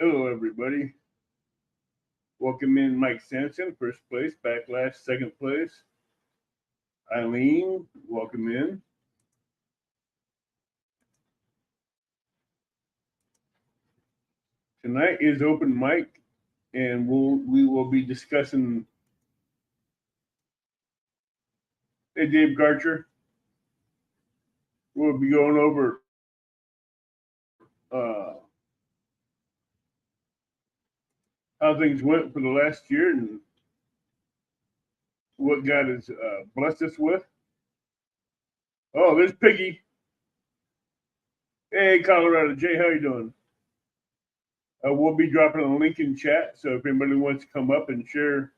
Hello, everybody. Welcome in Mike Sampson, first place, Backlash, second place. Eileen, welcome in. Tonight is open mic, and we will be discussing. Hey, Dave Garcher. We'll be going over how things went for the last year and what God has blessed us with. Oh, there's Piggy. Hey, Colorado Jay, how you doing? We'll be dropping a link in chat, so if anybody wants to come up and share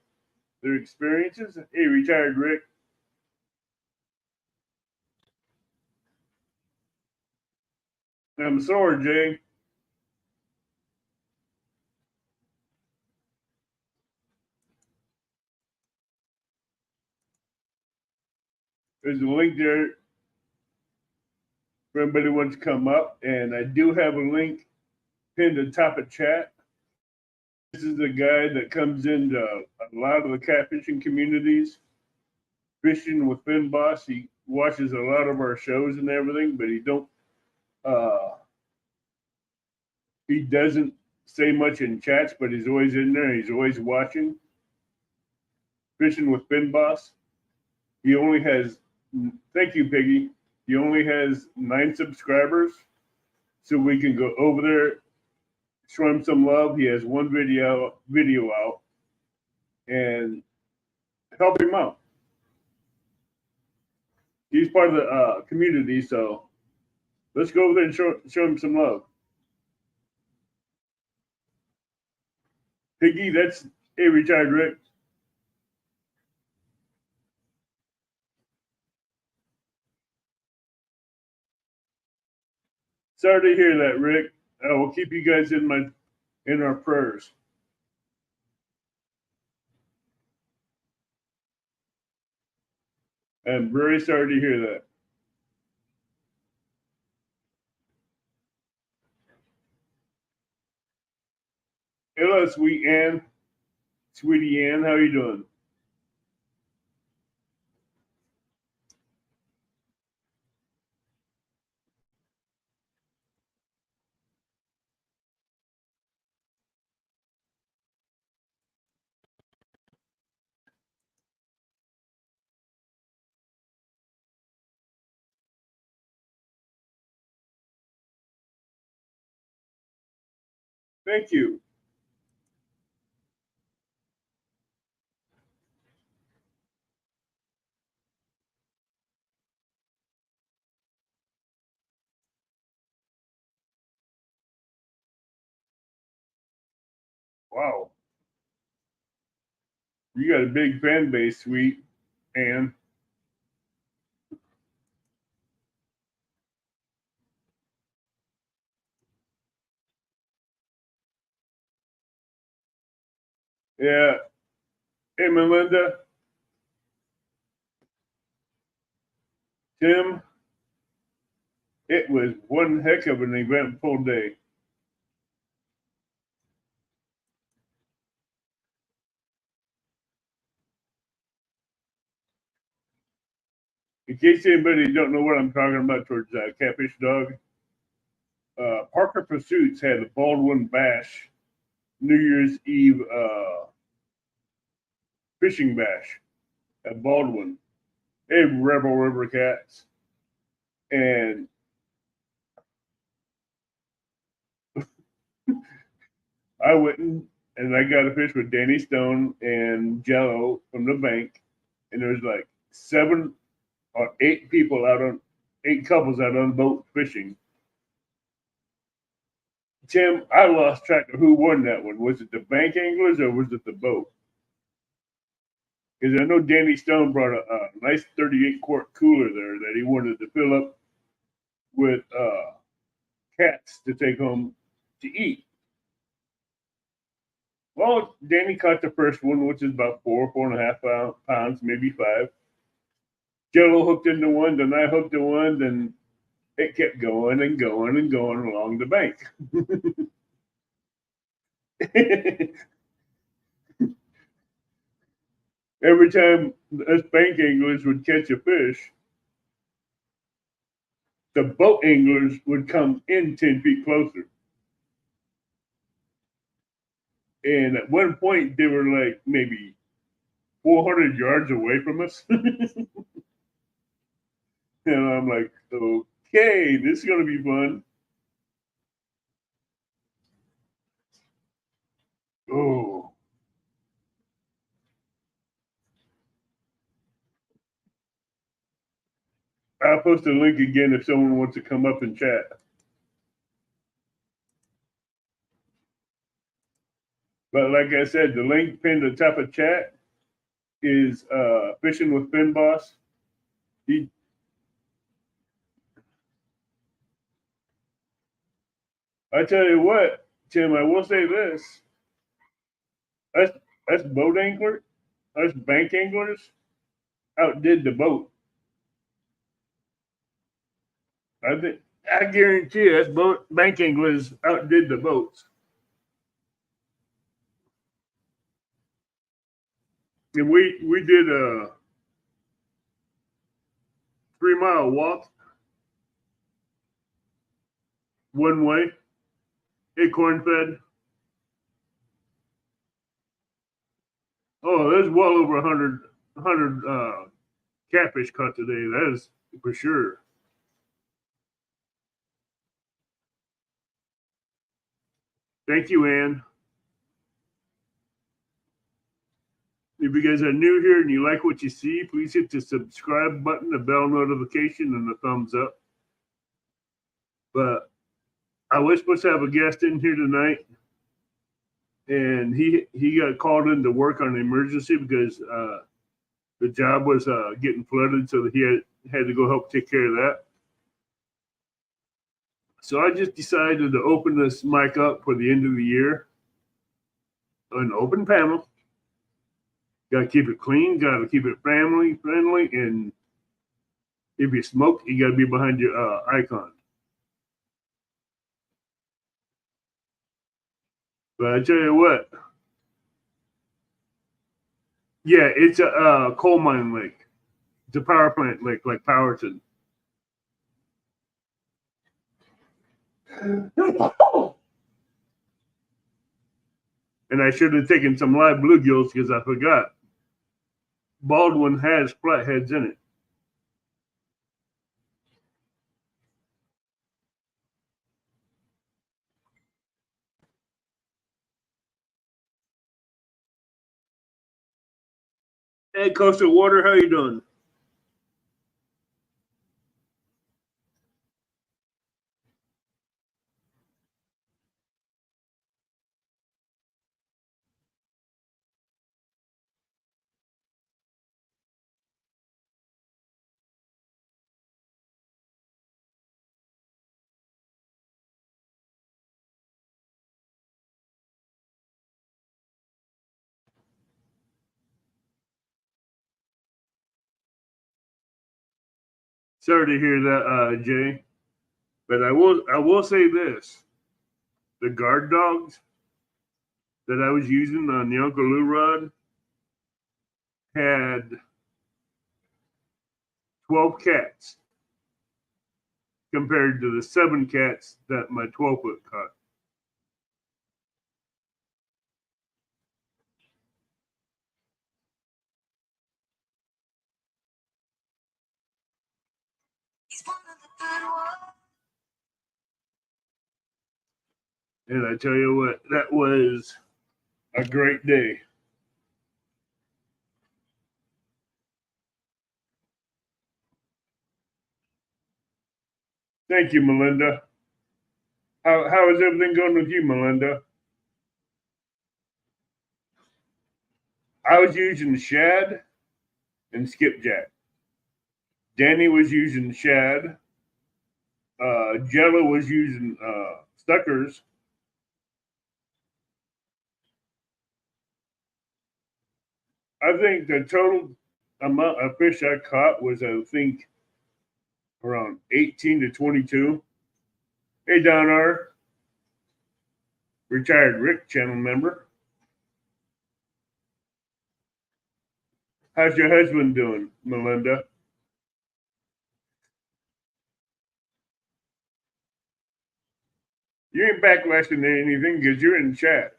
their experiences. Hey, retired Rick. I'm sorry, Jay. There's a link there for anybody who wants to come up, and I do have a link pinned to the top of chat. This is a guy that comes into a lot of the catfishing communities, fishing with Finn Boss. He watches a lot of our shows and everything, but uh, he doesn't say much in chats, but he's always in there. He's always watching. Fishing with Finn Boss. He only has, thank you, Piggy. He only has 9 subscribers, so we can go over there, show him some love. He has one video out, and help him out. He's part of the community, so let's go over there and show him some love. Piggy, that's a retired Rick. Sorry to hear that, Rick. I will keep you guys in our prayers. I'm very sorry to hear that. Hello, sweet Ann. Sweetie Ann, how you doing? Thank you. Wow. You got a big fan base, sweet Ann. Yeah. Hey, Melinda. Tim. It was one heck of an eventful day. In case anybody don't know what I'm talking about towards Catfish Dog, Parker Pursuits had a Baldwin Bash New Year's Eve fishing bash at Baldwin. Hey, Rebel River Cats. And I went and I got a fish with Danny Stone and Jello from the bank. And there was like 7 or 8 people out on 8 couples out on the boat fishing. Tim, I lost track of who won that one. Was it the bank anglers or was it the boat? Because I know Danny Stone brought a nice 38 quart cooler there that he wanted to fill up with cats to take home to eat. Well, Danny caught the first one, which is about 4.5 pounds, maybe 5. Jello hooked into one, then I hooked to one, then it kept going and going and going along the bank. Every time us bank anglers would catch a fish, the boat anglers would come in 10 feet closer. And at one point, they were like maybe 400 yards away from us. And I'm like, okay, this is going to be fun. Oh. I'll post a link again if someone wants to come up and chat. But like I said, the link pinned at the top of chat is Fishing with Finn Boss. I tell you what, Tim, I will say this. Us boat anglers, us bank anglers outdid the boat. I guarantee you, us bank anglers outdid the boats. And we did a 3-mile walk one way, acorn fed. Oh, there's well over 100 catfish caught today. That is for sure. Thank you, Ann. If you guys are new here and you like what you see, please hit the subscribe button, the bell notification, and the thumbs up. But I was supposed to have a guest in here tonight, and he got called in to work on an emergency because the job was getting flooded, so he had to go help take care of that. So I just decided to open this mic up for the end of the year. An open panel. Got to keep it clean. Got to keep it family friendly. And if you smoke, you got to be behind your icon. But I tell you what. Yeah, it's a coal mine lake. It's a power plant lake like Powerton. And I should have taken some live bluegills because I forgot. Baldwin has flatheads in it. Hey, Coastal Water, how you doing? Sorry to hear that, Jay. But I will say this: the guard dogs that I was using on the Uncle Lou rod had 12 cats compared to the 7 cats that my 12-foot caught. And I tell you what, that was a great day. Thank you, Melinda. How is everything going with you, Melinda? I was using shad and skipjack. Danny was using shad. Jello was using suckers. I think the total amount of fish I caught was, I think, around 18 to 22. Hey, Donar. Retired Rick channel member. How's your husband doing, Melinda? You ain't backlashing anything because you're in chat.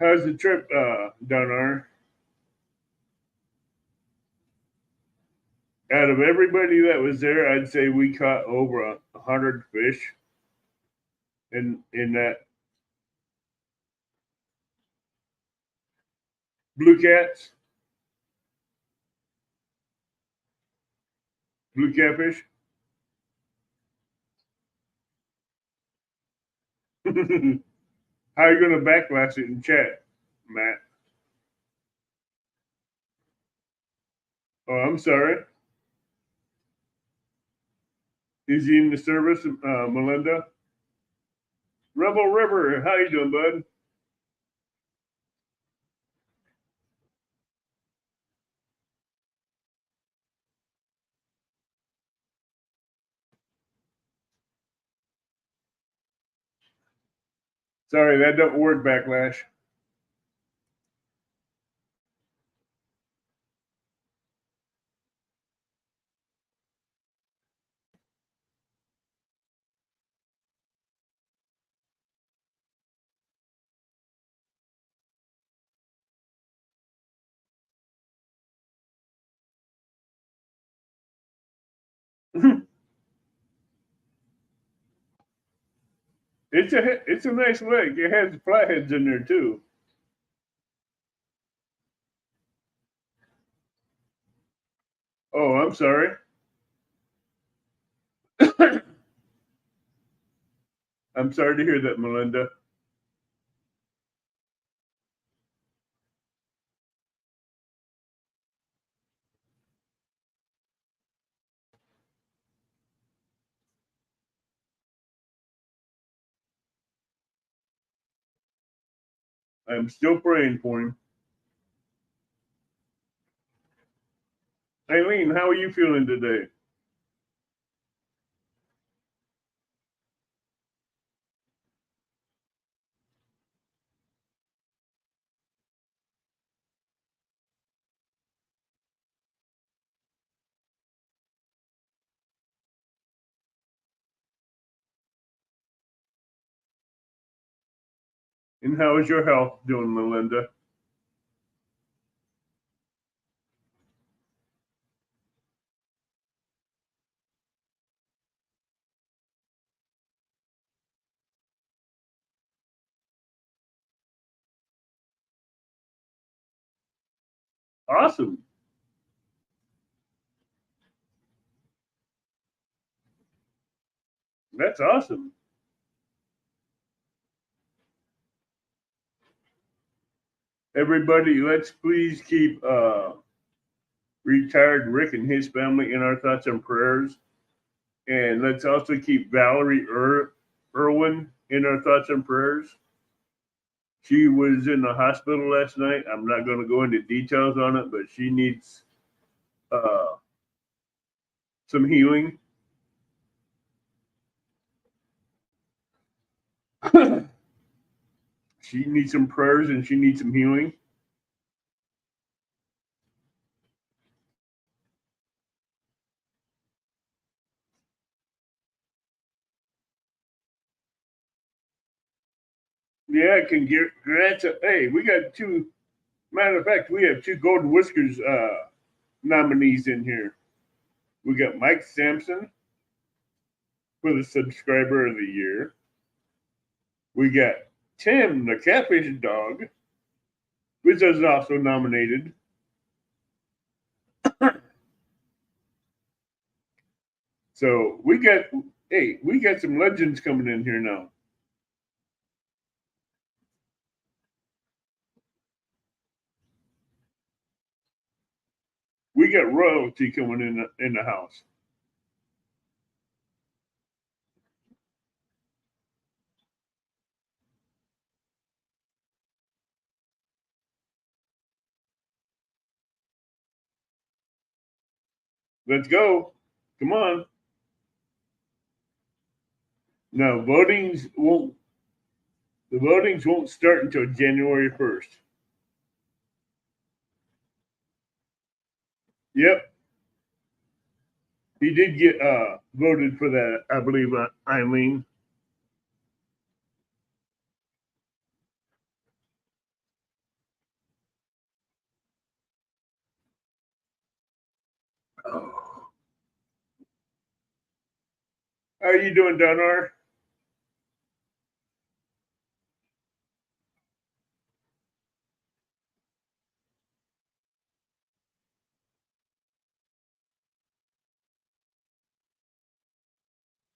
How's the trip, Donar? Out of everybody that was there, I'd say we caught over 100 fish in that. Blue cats, blue catfish. How are you going to backlash it in chat, Matt? Oh, I'm sorry. Is he in the service, Melinda? Rebel River, how you doing, bud? Sorry, that don't work, backlash. It's a nice lake. It has flatheads in there too. Oh, I'm sorry. I'm sorry to hear that, Melinda. I'm still praying for him. Eileen, how are you feeling today? And how is your health doing, Melinda? Awesome. That's awesome. Everybody, let's please keep retired Rick and his family in our thoughts and prayers. And let's also keep Valerie Irwin in our thoughts and prayers. She was in the hospital last night. I'm not going to go into details on it, but she needs uh, some healing. She needs some prayers and she needs some healing. Yeah, congrats. Hey, we got two. Matter of fact, we have two Golden Whiskers nominees in here. We got Mike Sampson for the Subscriber of the Year. We got Tim, the Catfish Dog, which is also nominated. So we got some legends coming in here now. We got royalty coming in the house. Let's go. Come on. No, the votings won't start until January 1st. Yep. He did get voted for that, I believe, Eileen. Oh. How are you doing, Donar?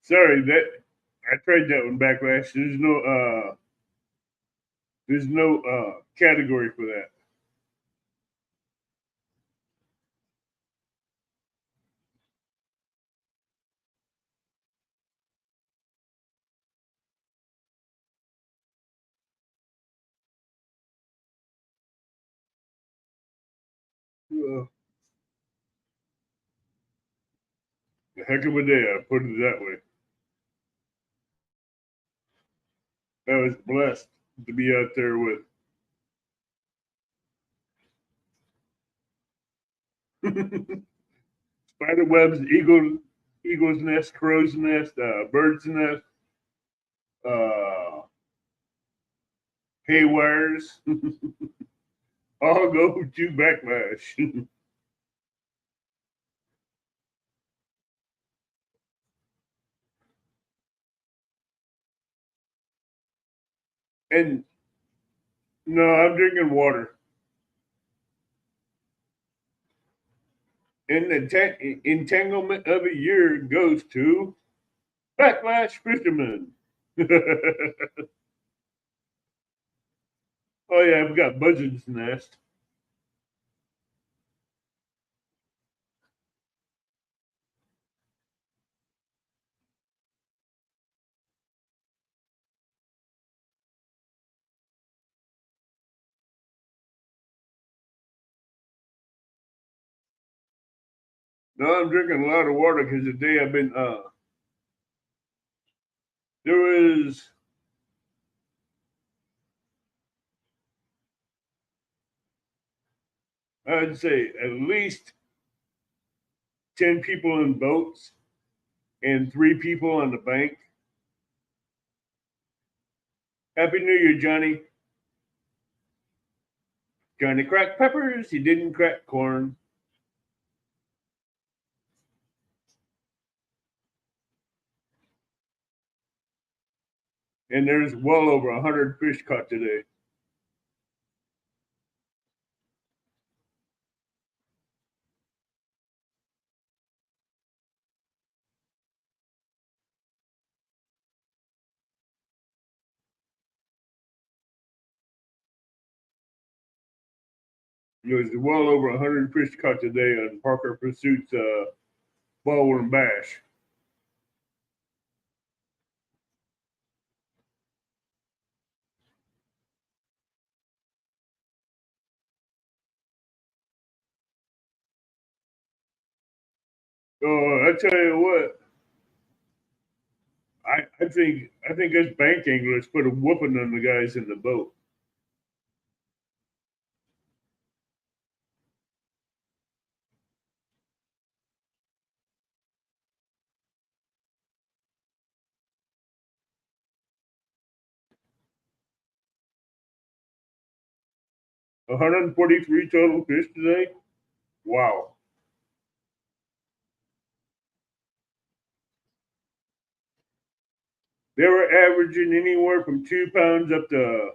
Sorry, that I tried that one backlash. There's no category for that. Uh, a heck of a day, I put it that way. I was blessed to be out there with spider webs, eagle's nest, crow's nest, bird's nest, uh, hay wires, all go to backlash. And no, I'm drinking water. And the entanglement of a year goes to Backlash Fisherman. Oh yeah, I've got Buzzard's Nest. No, I'm drinking a lot of water because today I've been there was I'd say at least 10 people in boats and 3 people on the bank. Happy New Year, Johnny. Johnny cracked peppers. He didn't crack corn. And there's well over 100 fish caught today. well over 100 fish caught today on Parker Pursuit's ballworm bash. Oh, I tell you what, I think us bank anglers put a whooping on the guys in the boat. 143 total fish today. Wow. They were averaging anywhere from 2 pounds up to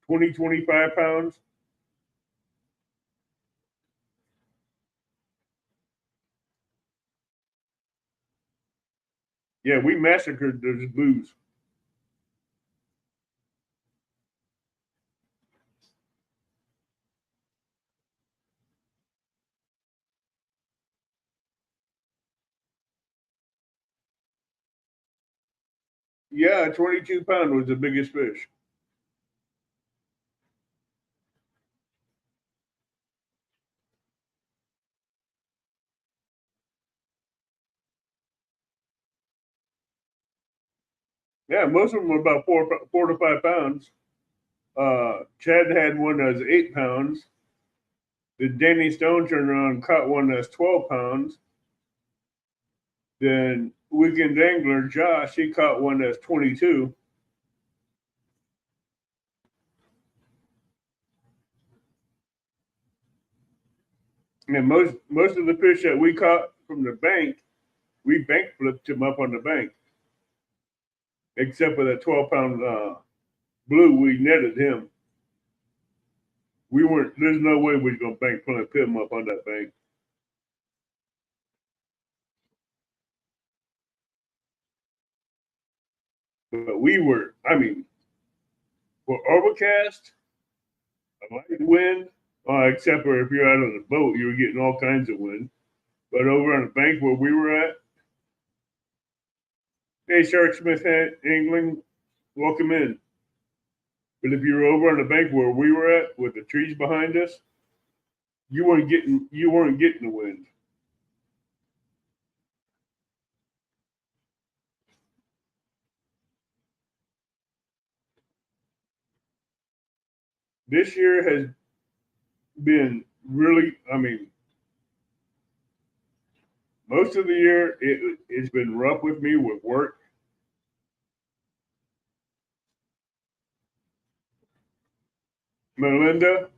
20, 25 pounds. Yeah, we massacred those booze. Yeah, 22 pound was the biggest fish. Yeah, most of them were about 4 to 5 pounds. Chad had one that was 8 pounds. Then Danny Stone turned around and caught one that's 12 pounds. Then Weekend Angler Josh, he caught one that's 22. And most of the fish that we caught from the bank, we bank flipped him up on the bank. Except for that 12-pound blue, we netted him. We weren't. There's no way we are gonna bank flip him up on that bank. But we were. I mean, for overcast, a light wind, except for if you're out on the boat, you were getting all kinds of wind. But over on the bank where we were at, hey, Shark Smith Angling, welcome in. But if you were over on the bank where we were at, with the trees behind us, you weren't getting the wind. This year has been really. I mean, most of the year it's been rough with me with work. Melinda,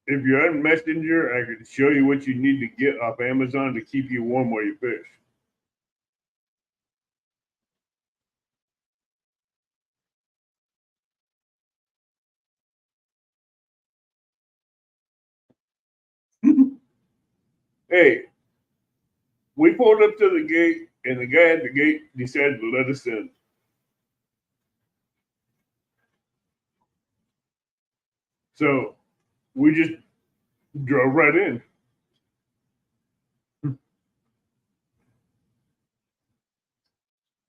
if you're on Messenger, I can show you what you need to get off Amazon to keep you warm while you fish. Hey, we pulled up to the gate, and the guy at the gate decided to let us in. So we just drove right in.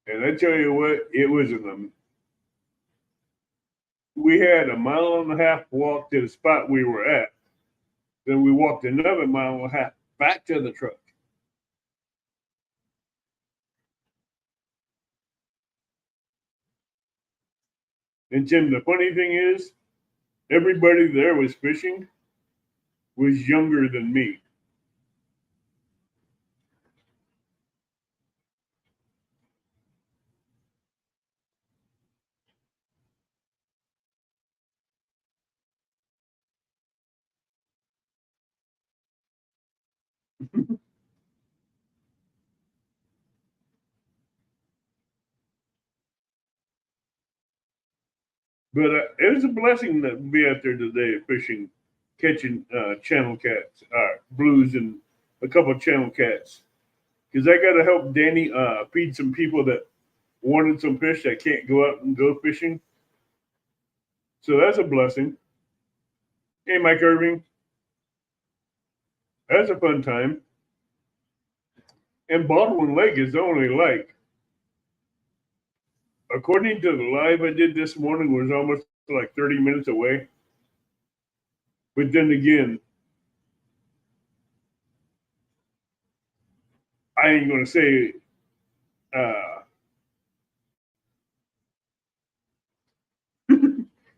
And I tell you what, it was we had a mile and a half walk to the spot we were at. Then we walked another mile and a half back to the truck. And Jim, the funny thing is, everybody there was fishing was younger than me. But it was a blessing to be out there today fishing, catching channel cats, blues, and a couple of channel cats. Because I got to help Danny feed some people that wanted some fish that can't go out and go fishing. So that's a blessing. Hey, Mike Irving, that's a fun time. And Baldwin Lake is only like, according to the live I did this morning, was almost like 30 minutes away. But then again, I ain't gonna say uh,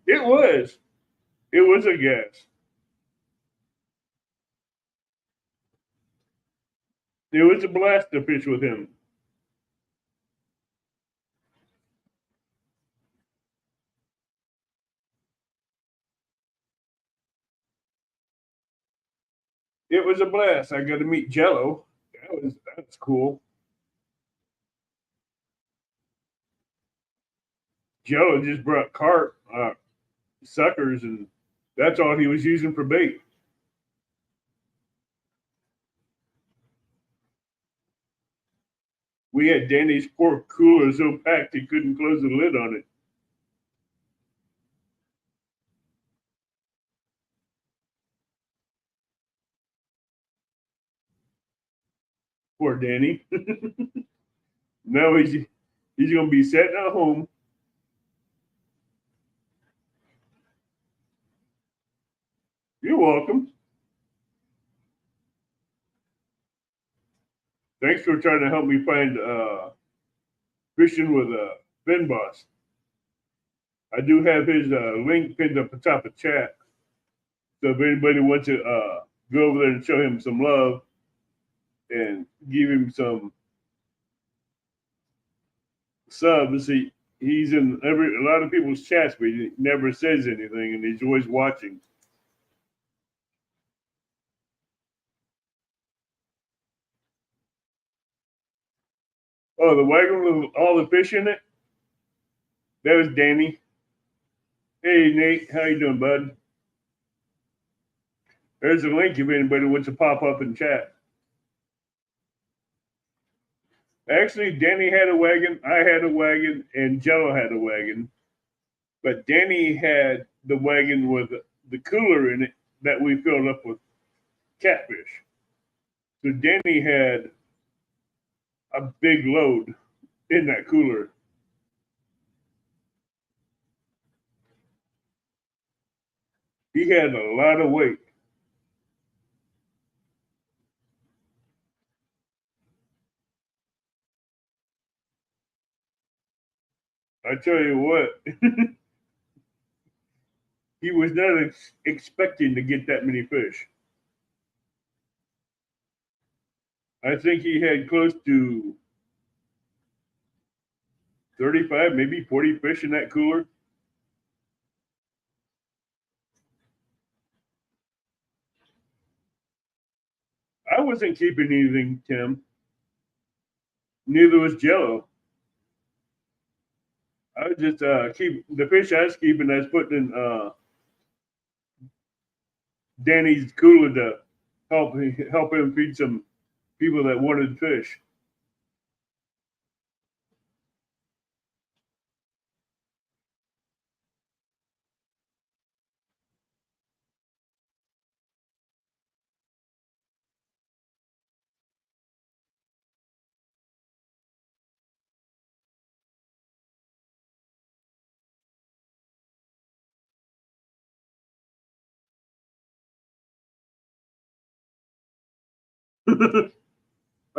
it was. It was a guess. It was a blast to fish with him. It was a blast. I got to meet Jello. That's cool. Jello just brought carp, suckers, and that's all he was using for bait. We had Danny's pork cooler so packed he couldn't close the lid on it. Poor Danny. Now he's gonna be sitting at home. You're welcome. Thanks for trying to help me find fishing with Ben Boss. I do have his link pinned up the top of chat. So if anybody wants to go over there and show him some love and give him some subs, he's in a lot of people's chats, but he never says anything, and he's always watching. Oh, the wagon with all the fish in it? That was Danny. Hey, Nate. How you doing, bud? There's a link if anybody wants to pop up in chat. Actually, Danny had a wagon, I had a wagon, and Jello had a wagon. But Danny had the wagon with the cooler in it that we filled up with catfish. So Danny had a big load in that cooler. He had a lot of weight. I tell you what, he was not expecting to get that many fish. I think he had close to 35, maybe 40 fish in that cooler. I wasn't keeping anything, Tim. Neither was Jello. I was just keep the fish I was keeping. I was putting in Danny's cooler to help him feed some people that wanted fish.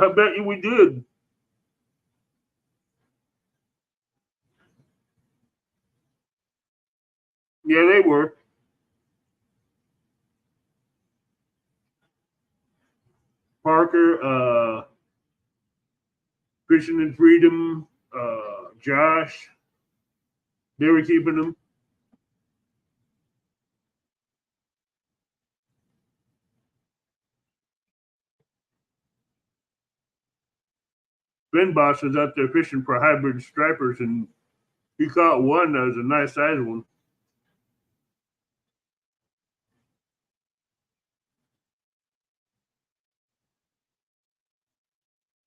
I bet you we did. Yeah, they were. Parker, Fishing and Freedom, Josh. They were keeping them. Ben Boss was out there fishing for hybrid stripers, and he caught one that was a nice sized one.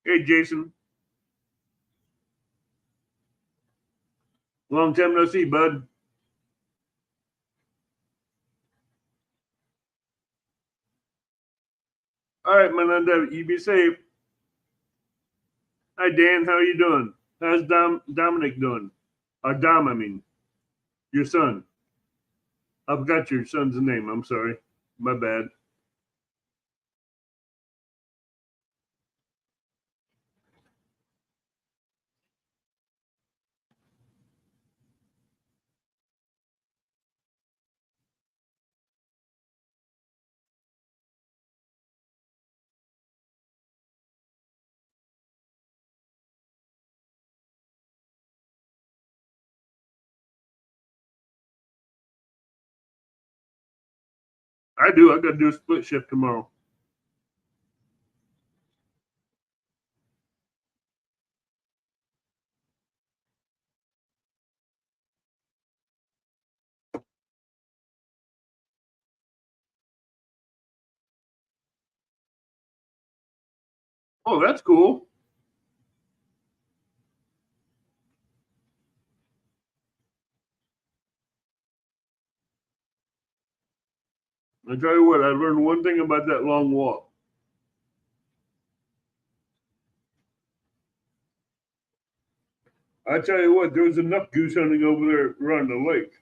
Hey, Jason. Long time no see, bud. All right, Melinda, you be safe. Hi, Dan. How are you doing? How's Dominic doing? Dom, I mean, your son. I forgot your son's name. I'm sorry. My bad. I do. I got to do a split shift tomorrow. Oh, that's cool. I tell you what, I learned one thing about that long walk. I tell you what, there was enough goose hunting over there around the lake.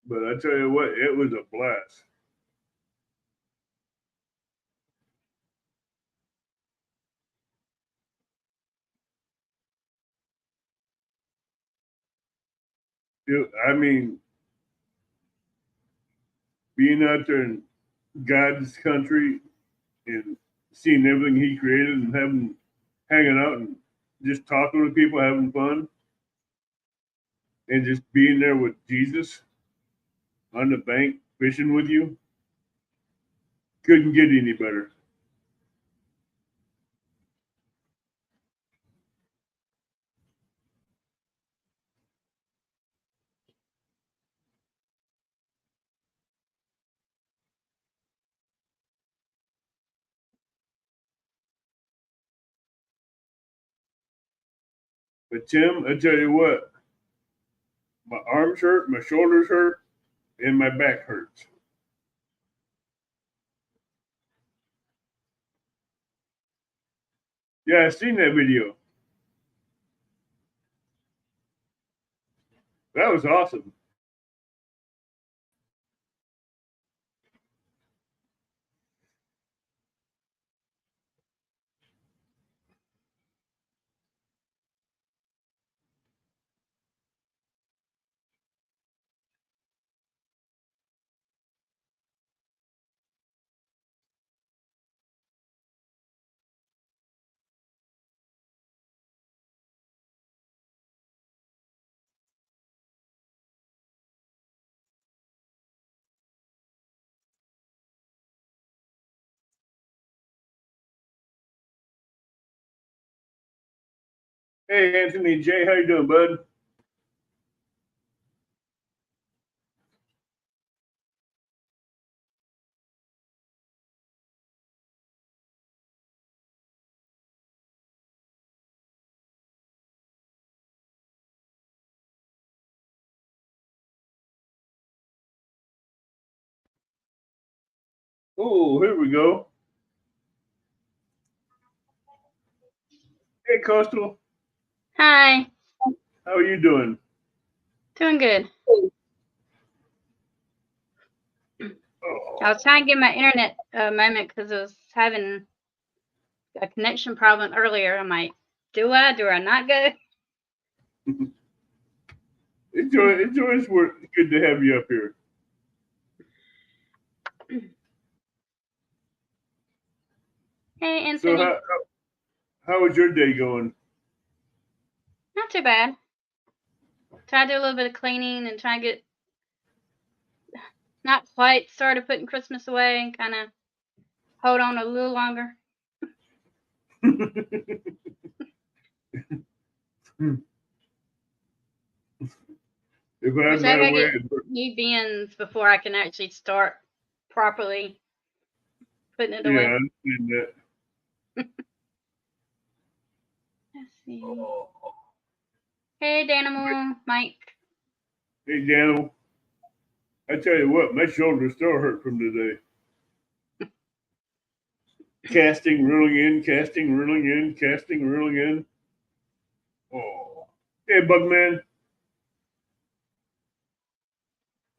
But I tell you what, it was a blast. I mean, being out there in God's country and seeing everything He created and hanging out and just talking with people, having fun, and just being there with Jesus on the bank fishing with you, couldn't get any better. But Tim, I tell you what, my arms hurt, my shoulders hurt, and my back hurts. Yeah, I seen that video. That was awesome. Hey, Anthony J, how you doing, bud? Oh, here we go. Hey, Coastal, Hi, how are you doing? doing good. I was trying to get my internet a moment because I was having a connection problem earlier. I'm like, do I not go? It's always good to have you up here. Hey, So Anthony. how was your day going? Not too bad. Try to do a little bit of cleaning and try to get not quite started putting Christmas away and kind of hold on a little longer. If I had Which I my gotta way, get new bins before I can actually start properly putting it yeah, away. I understand that. Let's see. Hey, Danimal, Mike. Hey, Daniel, I tell you what, my shoulders still hurt from today. Casting, reeling in, casting, reeling in, casting, reeling in. Oh, hey, Bugman.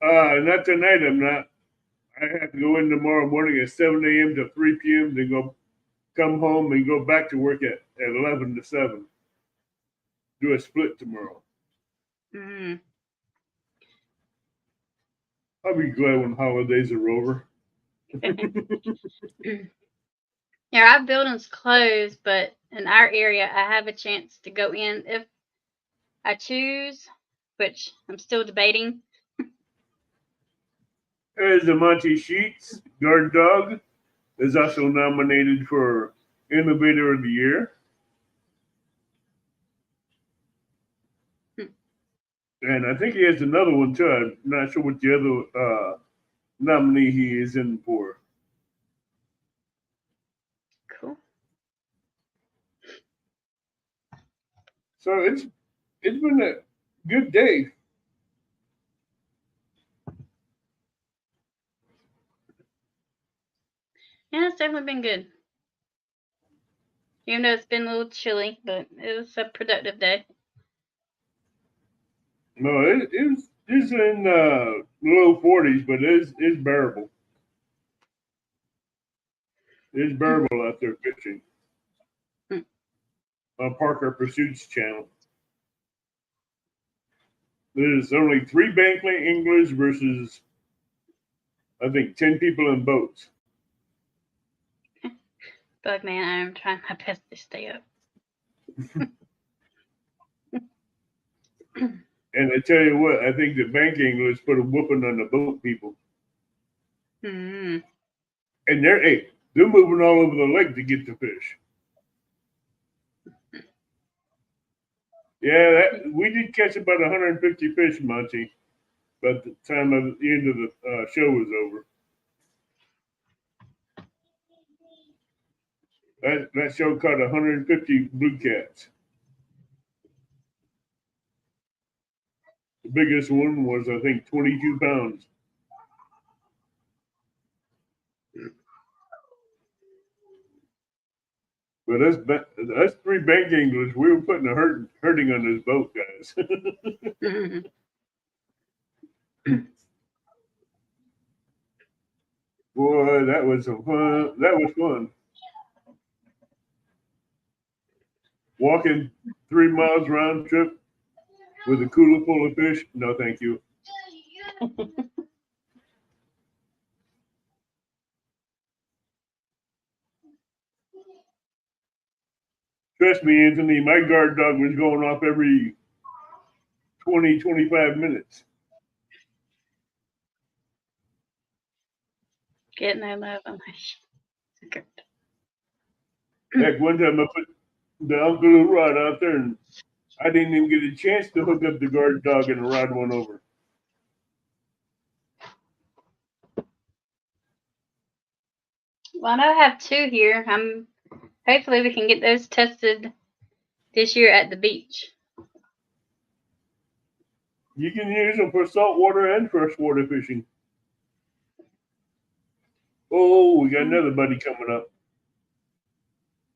Not tonight. I'm not. I have to go in tomorrow morning at 7 a.m. to 3 p.m. Then come home and go back to work at 11 to 7. Do a split tomorrow. Mm. I'll be glad when holidays are over. Yeah, our building's closed, but in our area, I have a chance to go in if I choose, which I'm still debating. There's the Monty Sheets. Guard Dog is also nominated for Innovator of the Year. And I think he has another one too. I'm not sure what the other nominee he is in for. Cool. So it's been a good day. Yeah, it's definitely been good. Even though it's been a little chilly, but it was a productive day. No, it's in low 40s, but it's bearable. It's bearable out there fishing. On Parker Pursuits channel. There's only 3 bank anglers versus, I think, 10 people in boats. Bugman, I am trying my best to stay up. And I tell you what, I think the bank anglers put a whooping on the boat people. Mm. And they're moving all over the lake to get the fish. Yeah, we did catch about 150 fish, Monty, by the time of the end of the show was over. That show caught 150 blue cats. The biggest one was, I think, 22 pounds. But us 3 bank anglers, we were putting a hurting on this boat, guys. Boy, that was some fun. That was fun. Walking 3 miles round trip with a cooler full of fish. No, thank you. Trust me, Anthony, my guard dog was going off every 20, 25 minutes. Getting no love on my secret. Heck, one time I put the Uncle rod out there and I didn't even get a chance to hook up the guard dog and rod one over. Well, I know I have 2 here. Hopefully we can get those tested this year at the beach. You can use them for saltwater and freshwater fishing. Oh, we got another buddy coming up.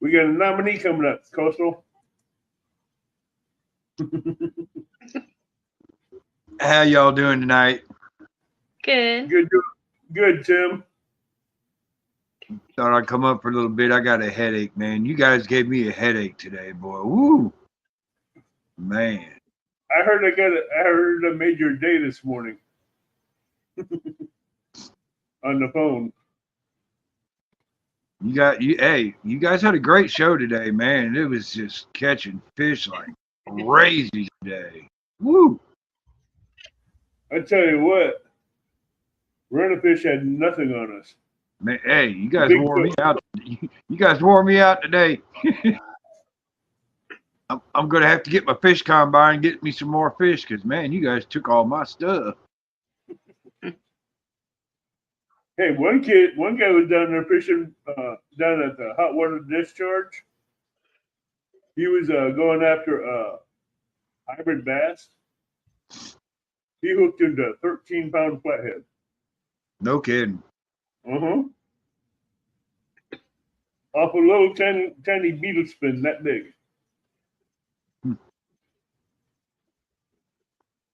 We got a nominee coming up, Coastal. How y'all doing tonight? Good. Good, Tim. Thought I'd come up for a little bit. I got a headache, man. You guys gave me a headache today, boy. Woo, man. I heard I made your day this morning on the phone. You guys had a great show today, man. It was just catching fish like crazy today. Woo. I tell you what, Rent-A-Fish had nothing on us. Man, hey, you guys wore me out. You guys wore me out today. I'm gonna have to get my fish combine and get me some more fish because, man, you guys took all my stuff. Hey, one guy was down there fishing down at the hot water discharge. He was going after hybrid bass. He hooked into a 13-pound flathead. No kidding. Off a little tiny beetle spin that big.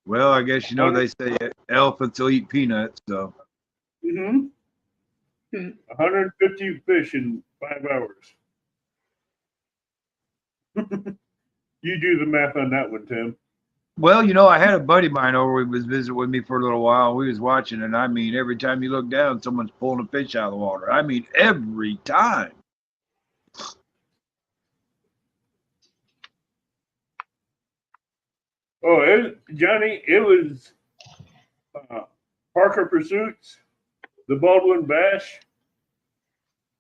Well, I guess they say elephants will eat peanuts, so. 150 fish in 5 hours. You do the math on that one, Tim. Well, I had a buddy of mine over. He was visiting with me for a little while. We was watching, and I mean, every time you look down, someone's pulling a fish out of the water. I mean, every time. Oh, Johnny, it was Parker Pursuits, the Baldwin Bash.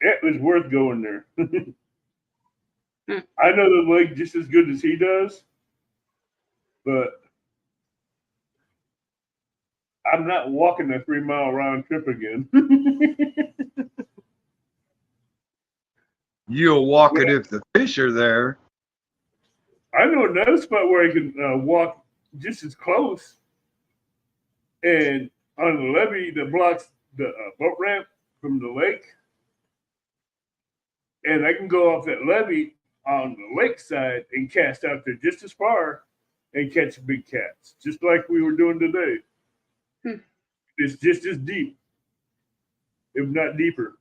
It was worth going there. I know the lake just as good as he does, but I'm not walking a 3-mile round trip again. You'll walk it if the fish are there. I know another spot where I can walk just as close, and on the levee that blocks the boat ramp from the lake, and I can go off that levee on the lake side and cast out there just as far and catch big cats, just like we were doing today. It's just as deep, if not deeper.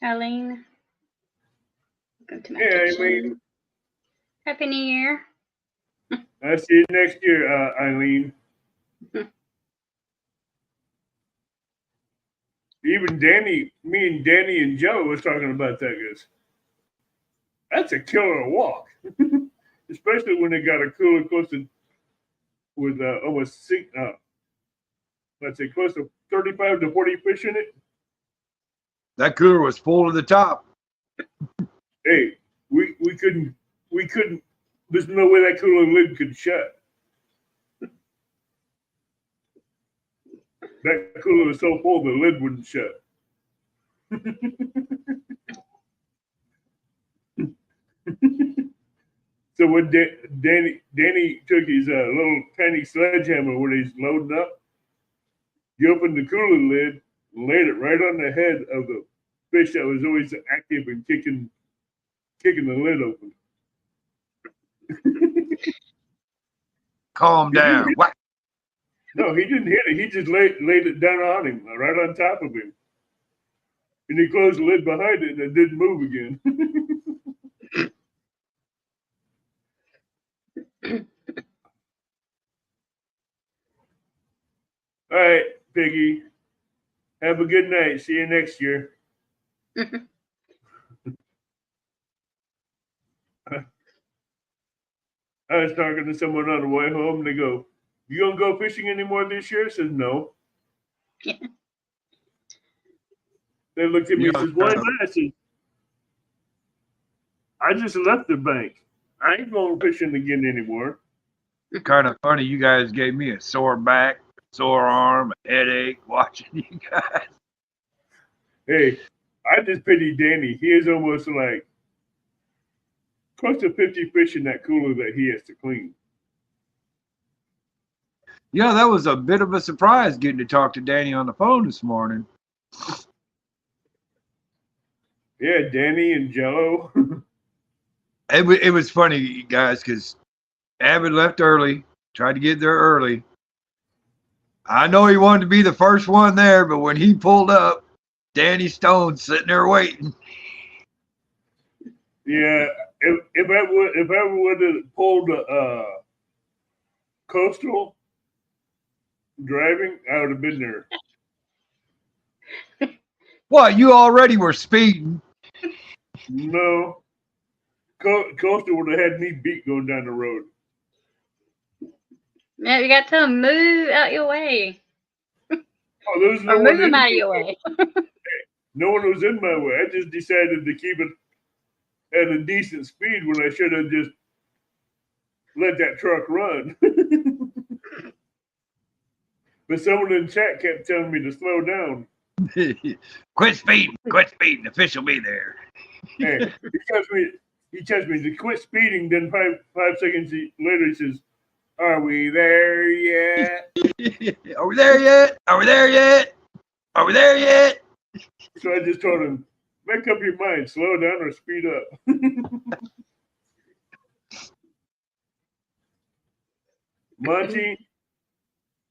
Eileen. Welcome to my Yeah, kitchen. Eileen. Happy New Year. I'll see you next year, Eileen. Even Danny, me and Danny and Joe was talking about that. Because that's a killer walk, especially when they got a cooler close to with almost let's say close to 35 to 40 fish in it. That cooler was full to the top. Hey, we couldn't. There's no way that cooler lid could shut. That cooler was so full the lid wouldn't shut. So when Danny took his little tiny sledgehammer when he's loading up, he opened the cooler lid and laid it right on the head of the fish that was always active and kicking the lid open. Calm down. What? No, he didn't hit it. He just laid it down on him, right on top of him. And he closed the lid behind it and it didn't move again. All right, Piggy. Have a good night. See you next year. I was talking to someone on the way home. And they go, "You gonna go fishing anymore this year?" I said, "No." They looked at me and says, "Why not?" I said, "I just left the bank. I ain't going fishing again anymore." Kind of funny. You guys gave me a sore back, sore arm, a headache watching you guys. Hey, I just pity Danny. He is almost like close to 50 fish in that cooler that he has to clean. Yeah, that was a bit of a surprise getting to talk to Danny on the phone this morning. Yeah, Danny and Jello. It was funny, guys, because Abbott left early, tried to get there early. I know he wanted to be the first one there, but when he pulled up, Danny Stone's sitting there waiting. Yeah, if I would have pulled Coastal driving, I would have been there. What? You already were speeding. No, Coastal would have had me beat going down the road. Yeah, you got to tell him, move out your way. Oh, there's no Or one move him in out of your way. No one was in my way. I just decided to keep it at a decent speed when I should have just let that truck run. But someone in chat kept telling me to slow down. Quit speeding. Quit speeding. The fish will be there. Hey, he tells me to quit speeding. Then five seconds later, he says, "Are we there yet? Are we there yet? Are we there yet? Are we there yet?" So I just told him, "Make up your mind. Slow down or speed up." Monty,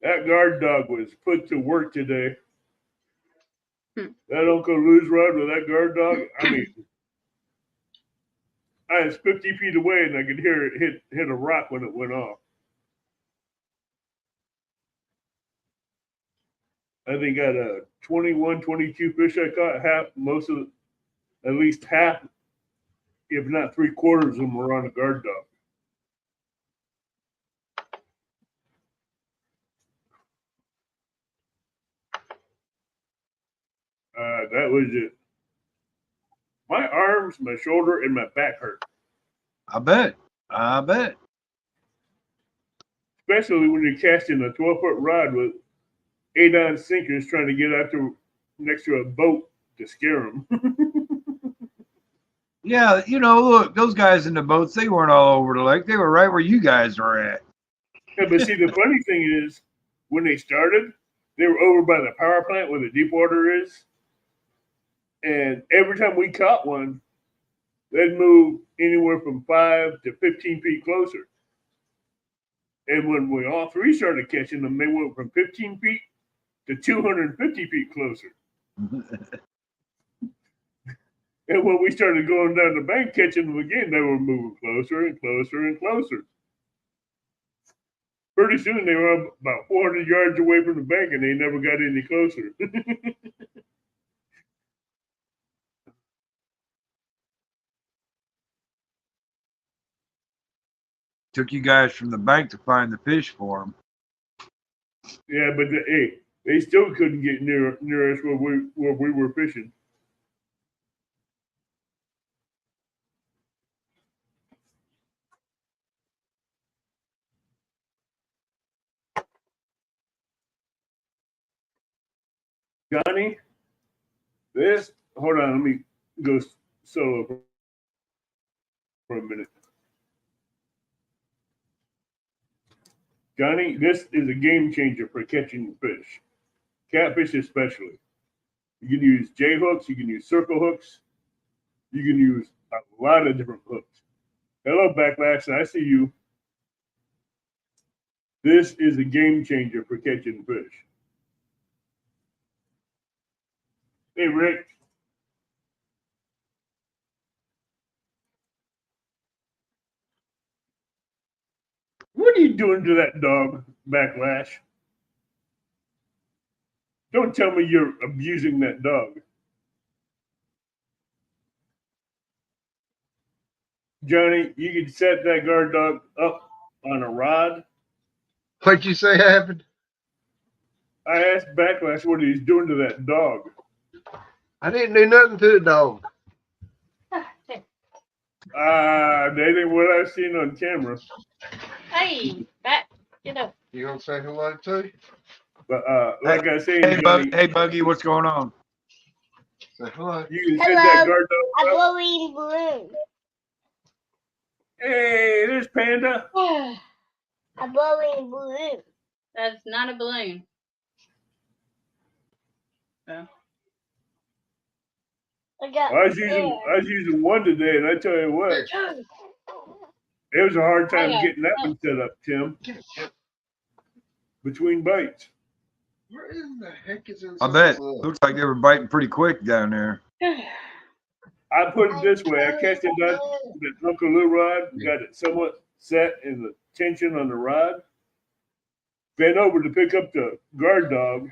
that guard dog was put to work today. That Uncle Lou's rod with that guard dog. I mean, I was 50 feet away and I could hear it hit a rock when it went off. I think out of 21, 22 fish I caught, at least half, if not 3/4 of them were on a guard dog. That was it. My arms, my shoulder, and my back hurt. I bet. I bet. Especially when you're casting a 12-foot rod with 8-ounce sinkers trying to get out to next to a boat to scare them. Yeah, look, those guys in the boats, they weren't all over the lake. They were right where you guys were at. Yeah, but see, the funny thing is, when they started, they were over by the power plant where the deep water is. And every time we caught one, they'd move anywhere from 5 to 15 feet closer. And when we all three started catching them, they went from 15 feet to 250 feet closer. And when we started going down the bank catching them again, they were moving closer and closer and closer. Pretty soon they were about 400 yards away from the bank and they never got any closer. Took you guys from the bank to find the fish for them. Yeah, but they still couldn't get near us where we were fishing. Johnny, hold on, let me go solo for a minute. Johnny, this is a game changer for catching fish, catfish especially. You can use J hooks, you can use circle hooks, you can use a lot of different hooks. Hello, Backlash, I see you. This is a game changer for catching fish. Hey, Rick. What are you doing to that dog, Backlash? Don't tell me you're abusing that dog. Johnny, you can set that guard dog up on a rod. What'd you say happened? I asked Backlash what he's doing to that dog. I didn't do nothing to the dog. That ain't what I've seen on camera. Hey, back, get up. You gonna say hello too? But like I say, Hey, Johnny, hey, Buggy, what's going on? Say hello. you can set that guard dog A up. glowing balloon. Hey, there's Panda. A glowing balloon. That's not a balloon. I got I was using one today, and I tell you what, it was a hard time Okay. getting that one set up, Tim. Between bites. Where in the heck is this? I bet. Looks like they were biting pretty quick down there. I put it this way: I catch it that Uncle Lou rod, got it somewhat set in the tension on the rod. Bent over to pick up the guard dog,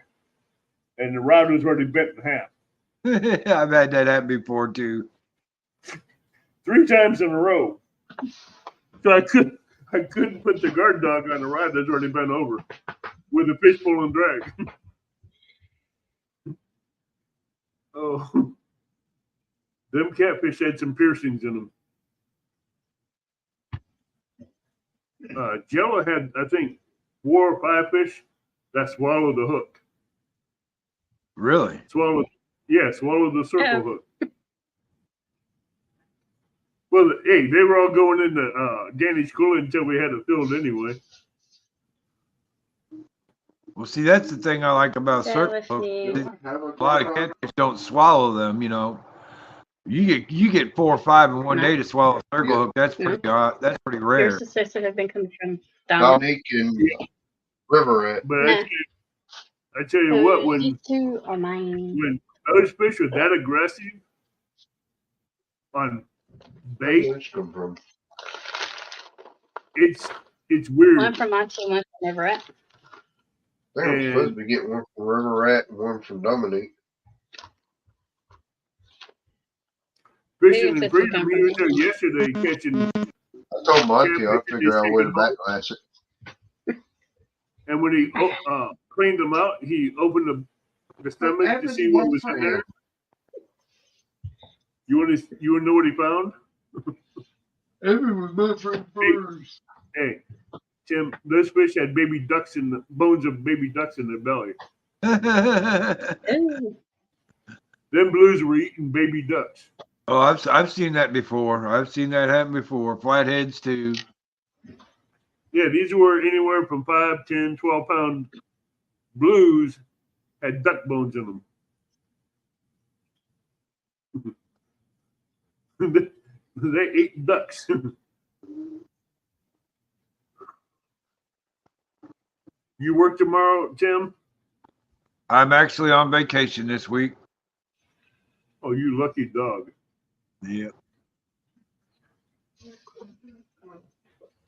and the rod was already bent in half. I've had that happen before too. 3 times in a row. So I couldn't put the guard dog on the rod that's already bent over with a fish pull and drag. Oh, them catfish had some piercings in them. Jello had, I think, 4 or 5 fish that swallowed the hook. Really? Swallowed the circle Yeah. hook. Well, hey, they were all going into Danny's cooler until we had it filled anyway. Well, see, that's the thing I like about Yeah, circle let's hooks. see. A lot of catfish don't swallow them, you know. You get 4 or 5 in one day to swallow a circle hook. That's pretty that's pretty rare. Yours is supposed to have been coming from Donald. Dominique and River at. But Nah. I tell you what, These two are mine. when those fish are that aggressive on bait, Where'd come from? it's weird. One from Monty, one from Everett. They were supposed to be getting one from River Rat and one from Dominique. Fishing Maybe in it's just freedom, a he was there yesterday catching, I told Monty I'll figure out a way to backlash it. and when he cleaned them out, he opened the stomach to see what was in there. You want to know what he found? Everyone was meant for birds. Hey, Tim, those fish had baby ducks in the bones of baby ducks in their belly. Ooh. Them blues were eating baby ducks. Oh, I've seen that before. I've seen that happen before. Flatheads too. Yeah, these were anywhere from 5, 10, 12-pound blues had duck bones in them. They ate ducks. You work tomorrow, Tim? I'm actually on vacation this week. Oh, you lucky dog. Yeah.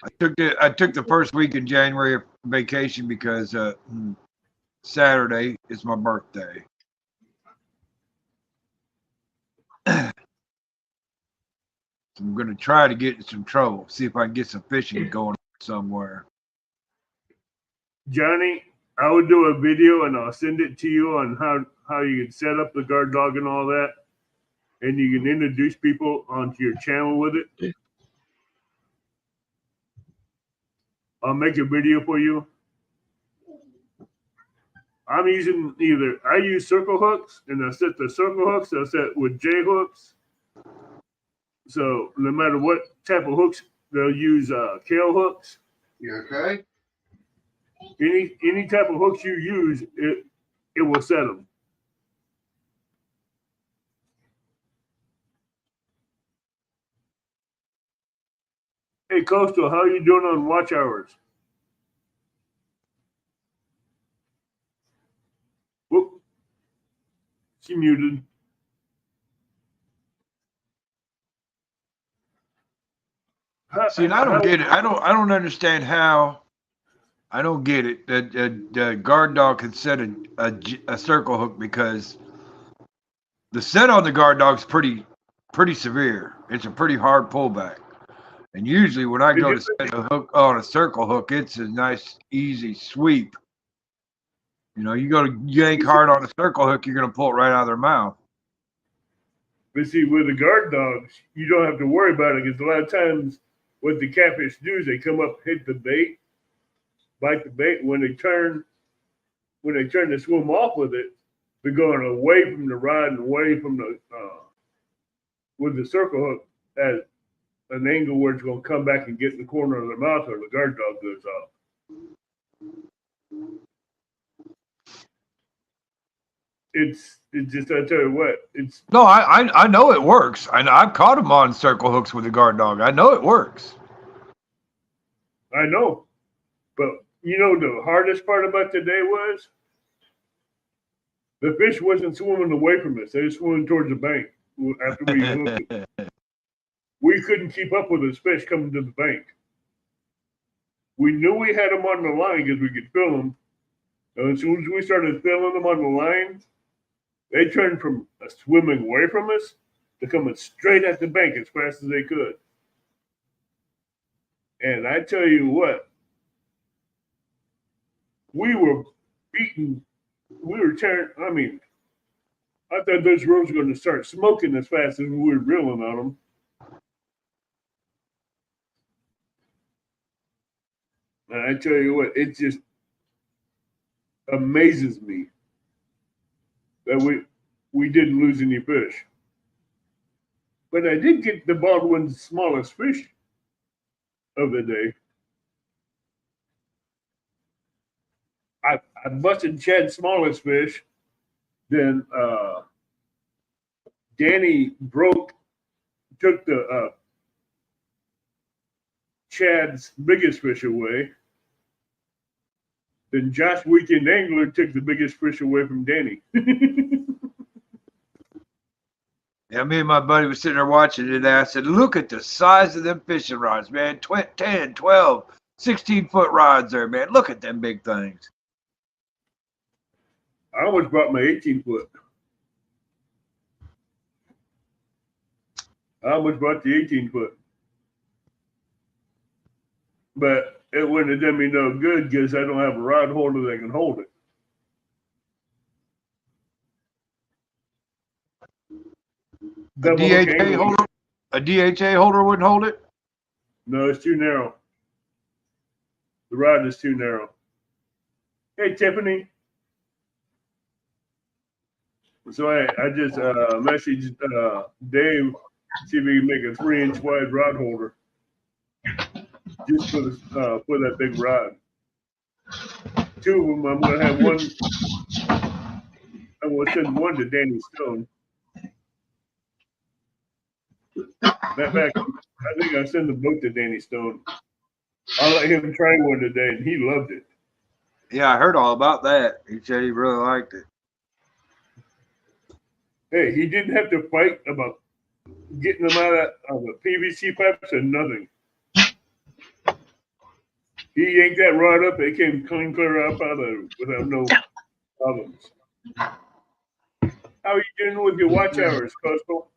I took the first week in January vacation because Saturday is my birthday. So I'm going to try to get in some trouble, see if I can get some fishing going somewhere. Johnny, I would do a video and I'll send it to you on how you can set up the guard dog and all that. And you can introduce people onto your channel with it. I'll make a video for you. I'm using I use circle hooks and I set the circle hooks, I set with J hooks. So no matter what type of hooks, they'll use Kale hooks. You okay? Any type of hooks you use, it will set them. Hey, Coastal, how are you doing on watch hours? Whoop. She muted. See, and I don't get it. I don't understand how. I don't get it that the guard dog can set a circle hook, because the set on the guard dog is pretty severe. It's a pretty hard pullback. And usually when I go to set a hook on a circle hook, it's a nice, easy sweep. You know, you go to yank hard on a circle hook, you're going to pull it right out of their mouth. But see, with the guard dogs, you don't have to worry about it, because a lot of times what the catfish do is they come up, hit the bait, bite the bait. When they turn to swim off with it, they're going away from the rod and away from the with the circle hook at an angle where it's going to come back and get in the corner of their mouth, or the guard dog goes off. It's just, I tell you what, it's No, I know it works. I've caught them on circle hooks with the guard dog. I know it works. I know, but you know the hardest part about today was the fish wasn't swimming away from us; they were swimming towards the bank after we hooked it. We couldn't keep up with this fish coming to the bank. We knew we had them on the line because we could feel them. And as soon as we started feeling them on the line, they turned from swimming away from us to coming straight at the bank as fast as they could. And I tell you what, we were beaten. We were tearing. I mean, I thought those rows were going to start smoking as fast as we were reeling on them. And I tell you what, it just amazes me that we didn't lose any fish. But I did get the Baldwin's smallest fish of the day. I busted Chad's smallest fish. Then Danny took the Chad's biggest fish away. Then Josh Weekend Angler took the biggest fish away from Danny. Yeah, me and my buddy was sitting there watching it, and I said, look at the size of them fishing rods, man. 10, 12, 16-foot rods there, man. Look at them big things. I almost brought my 18-foot. I almost brought the 18-foot. But it wouldn't have done me no good because I don't have a rod holder that can hold it. A DHA holder wouldn't hold it? No, it's too narrow. The rod is too narrow. Hey, Tiffany. So I just messaged Dave, see if he can make a 3-inch wide rod holder. Just for that big rod. 2 of them, I'm going to have one. I'm going to send one to Danny Stone. Matter of fact, I think I'll send them both to Danny Stone. I'll let him try one today, and he loved it. Yeah, I heard all about that. He said he really liked it. Hey, he didn't have to fight about getting them out of the PVC pipes or nothing. He yanked that rod up, it came clear up out of without no problems. How are you doing with your watch hours, Coastal?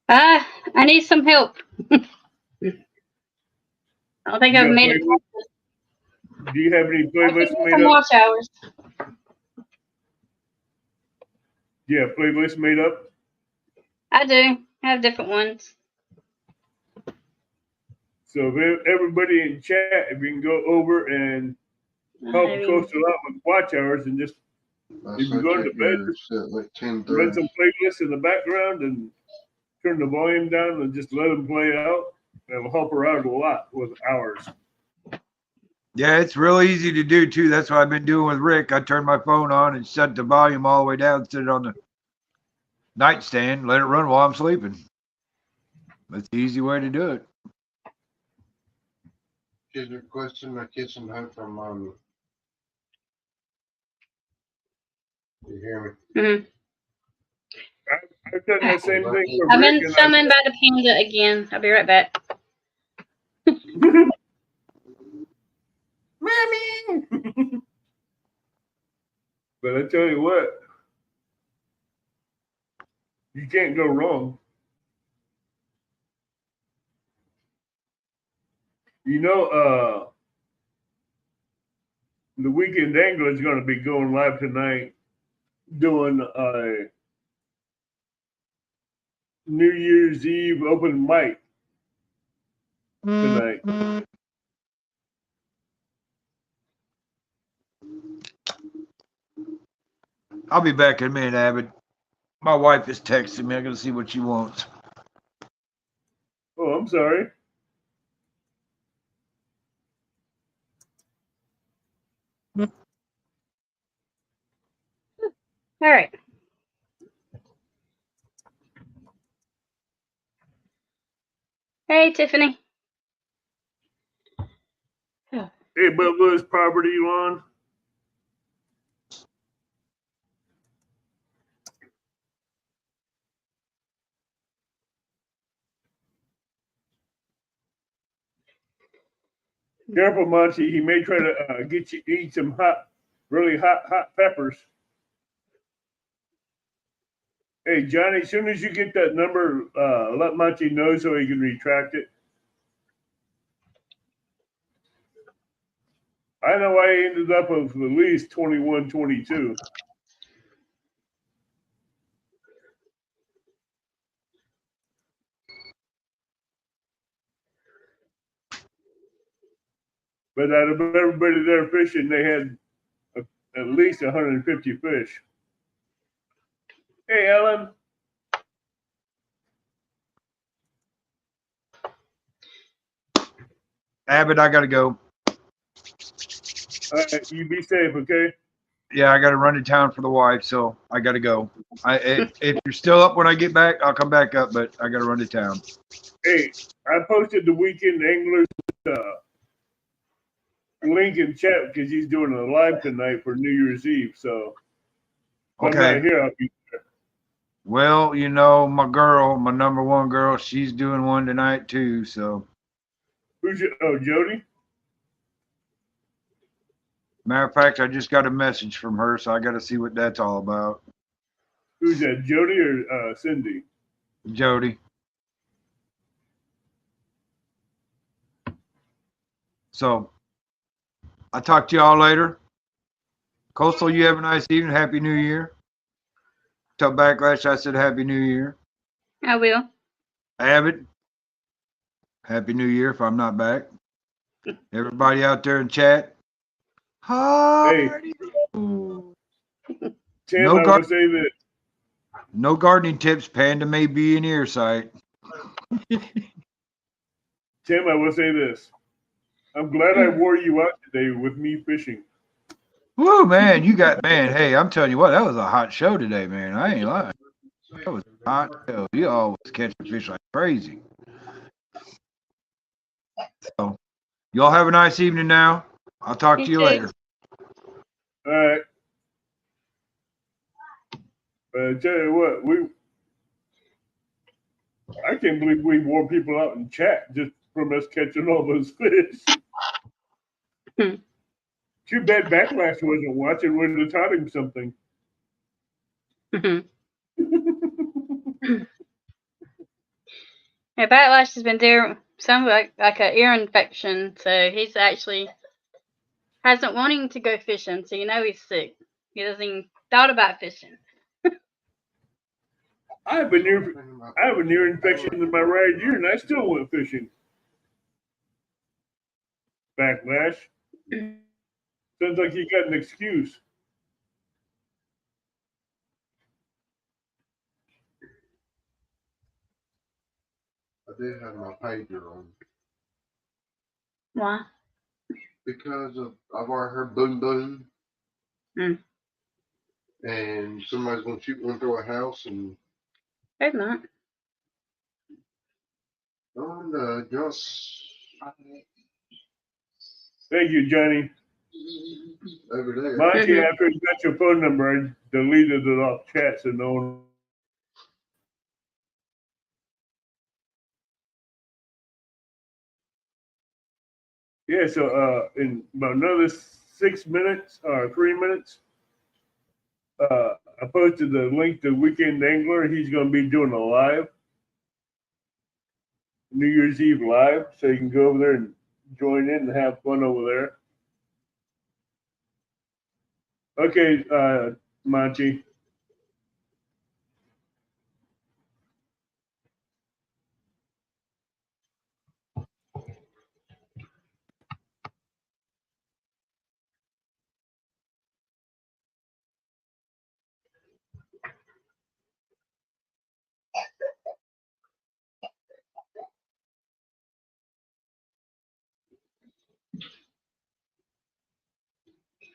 I need some help. I don't think You I've got made it. Do you have any I playlists think made some up? watch hours. Yeah, playlists made up. I do. I have different ones. So if everybody in chat, if you can go over and help I mean, Coastal out with watch hours and just That's if you're what going to check bed, your set like run 10:30. some playlists in the background and turn the volume down and just let them play out. It'll help her out a lot with hours. Yeah, it's real easy to do too. That's what I've been doing with Rick. I turned my phone on and set the volume all the way down, set it on the nightstand, let it run while I'm sleeping. That's the easy way to do it. Kids requesting a kiss and hug from mommy. You hear me? mhm. I've done the same thing for I've Rick. been summoned by the panda again. I'll be right back. Mommy! But I tell you what, you can't go wrong. You know, the Weekend Angler is going to be going live tonight doing a New Year's Eve open mic tonight. I'll be back in a minute, Abbott. My wife is texting me. I gotta see what she wants. Oh, I'm sorry. All right. Hey, Tiffany. Hey, Bubba's property lawn. Careful, Monty. He may try to get you to eat some hot, really hot peppers. Hey, Johnny, as soon as you get that number, let Monty know so he can retract it. I know I ended up with at least 21-22. But out of everybody there fishing, they had at least 150 fish. Hey, Ellen. Abbott, I gotta go. All right, you be safe, okay? Yeah, I gotta run to town for the wife, so I gotta go. If you're still up when I get back, I'll come back up, but I gotta run to town. Hey, I posted the Weekend Anglers link in chat because he's doing a live tonight for New Year's Eve. So if I'm Okay. not here, I'll be there. Well, you know, my girl, my number one girl, she's doing one tonight too, so. Who's your, oh, Jody? Matter of fact, I just got a message from her, so I gotta see what that's all about. Who's that, Jody or Cindy? Jody. So, I'll talk to y'all later. Coastal, you have a nice evening. Happy New Year. Tell Backlash I said Happy New Year. I will. Abbott, Happy New Year if I'm not back. Everybody out there in chat. Hardy. Tim, No I gar- will say this. No gardening tips. Panda may be in earsight. Tim, I will say this. I'm glad I wore you out today with me fishing. Woo, man, you got, man, hey, I'm telling you what, that was a hot show today, man. I ain't lying. That was a hot show. You all was catching fish like crazy. So, y'all have a nice evening now. I'll talk You to you too. later. All right. Tell you what, I can't believe we wore people out in chat just from us catching all those fish. Hmm. Too bad Backlash wasn't watching. Would have taught him something. Mhm. Yeah, Backlash has been there. Something like an ear infection, so he's actually hasn't wanting to go fishing. So you know he's sick. He doesn't even thought about fishing. I have an ear infection in my right ear, and I still went fishing. Backlash. Sounds like you got an excuse. I did have my pager on Why? because I've already heard boom boom. Mm. And somebody's gonna shoot one through a house and Hope not. just Thank you, Johnny. over there. Monty, after you got your phone number, I deleted it off chat so no one. Yeah, so in about another 6 minutes or 3 minutes, I posted the link to Weekend Angler. He's going to be doing a live, New Year's Eve live, so you can go over there and join in and have fun over there. Okay, Monty.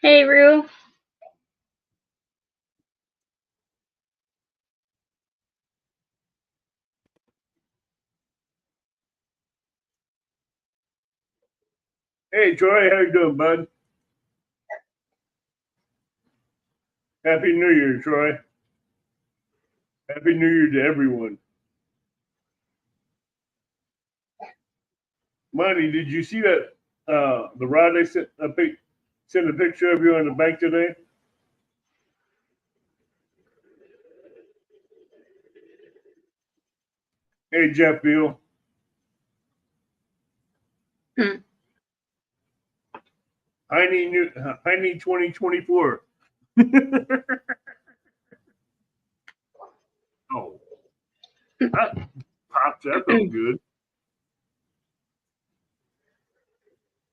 Hey, Rue. Hey, Troy, how you doing, bud? Happy New Year, Troy. Happy New Year to everyone. Monty, did you see that the rod I sent a picture of you on the bank today? Hey, Jeff Beal. Hmm. I need 2024. Oh, that pops. That felt good.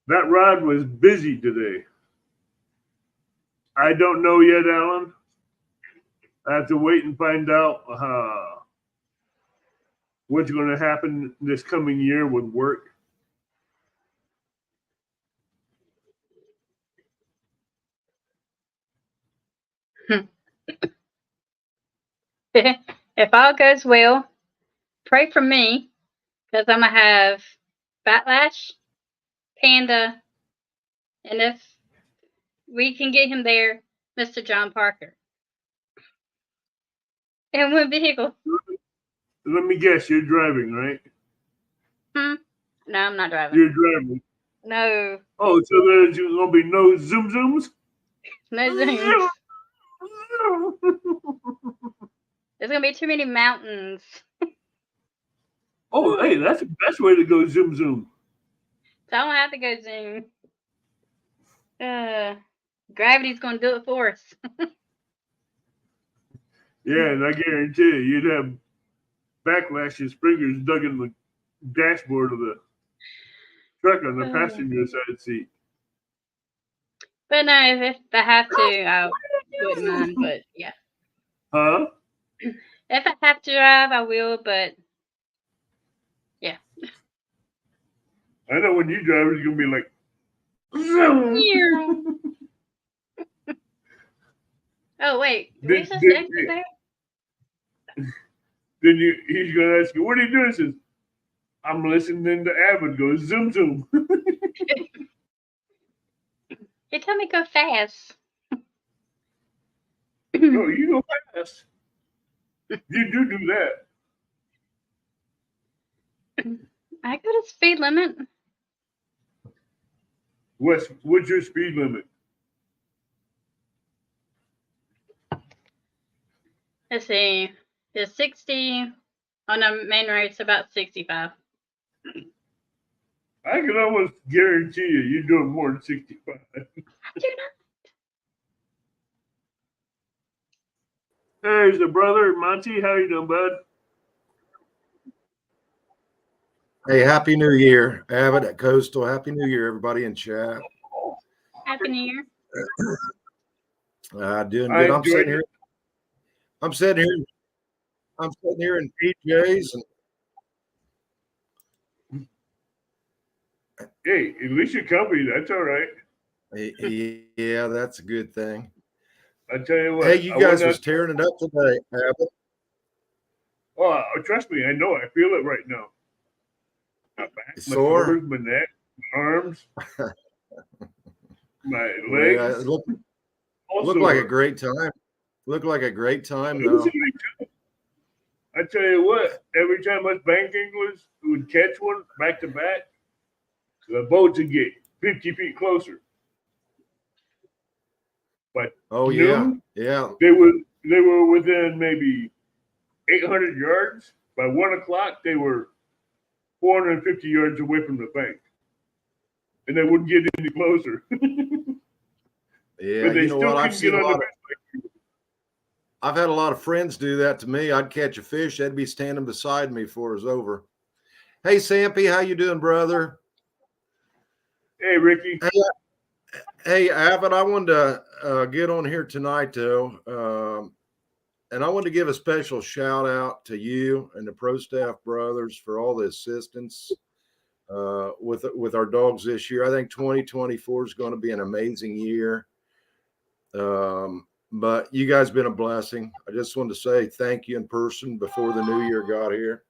That rod was busy today. I don't know yet, Alan. I have to wait and find out what's going to happen this coming year with work. If all goes well, pray for me because I'm gonna have Backlash, Panda, and if we can get him there, Mr. John Parker. And one vehicle. Let me guess, you're driving, right? No, I'm not driving. You're driving. No. Oh, so there's going to be no zoom zooms? No zooms. There's gonna be too many mountains. Oh, hey, that's the best way to go zoom zoom. So I don't have to go zoom. Gravity's gonna do it for us. Yeah, and I guarantee you, you'd have Backlash and springers dug in the dashboard of the truck on the passenger side seat. But no, if I have to, I wouldn't mind. But yeah. Huh? If I have to drive, I will. But yeah. I know when you drive, it's gonna be like. Zoom. Oh wait, are we supposed to exit there? Then he's gonna ask you, "What are you doing?" He says, "I'm listening to Avid go zoom zoom." He told me go fast. No, you go fast. You do that. I go to speed limit. What's your speed limit? Let's see. It's 60 on the main roads, about 65. I can almost guarantee you're doing more than 65. I do not. There's the brother, Monty. How you doing, bud? Hey, Happy New Year, Abbott at Coastal. Happy New Year, everybody in chat. Happy New Year. Doing I good. I'm enjoyed sitting it. here. I'm sitting here in PJs, and Hey, at least you're company. That's all right. yeah, that's a good thing. I tell you what. Hey, you I guys went was out- tearing it up today, Abbott. Oh, trust me, I know. I feel it right now. My back, my Sore? shoulders, my neck, my arms, my Yeah, legs. it looked all like a sore. great time. Looked like a great time, It was though. a great time. I tell you what, every time us bank anglers would catch one back to back, the boats would get 50 feet closer. But Oh yeah, noon, yeah. they were within maybe 800 yards. By 1 o'clock, they were 450 yards away from the bank, and they wouldn't get any closer. Yeah, But they you know still what? couldn't get on the bank. I've had a lot of friends do that to me. I'd catch a fish, they'd be standing beside me before it was over. Hey, Sampy, how you doing, brother? Hey, Ricky. Hey, Abbott, I wanted to get on here tonight, though, and I want to give a special shout out to you and the Pro Staff brothers for all the assistance with our dogs this year. I think 2024 is going to be an amazing year. But you guys been a blessing. I just wanted to say thank you in person before the new year got here.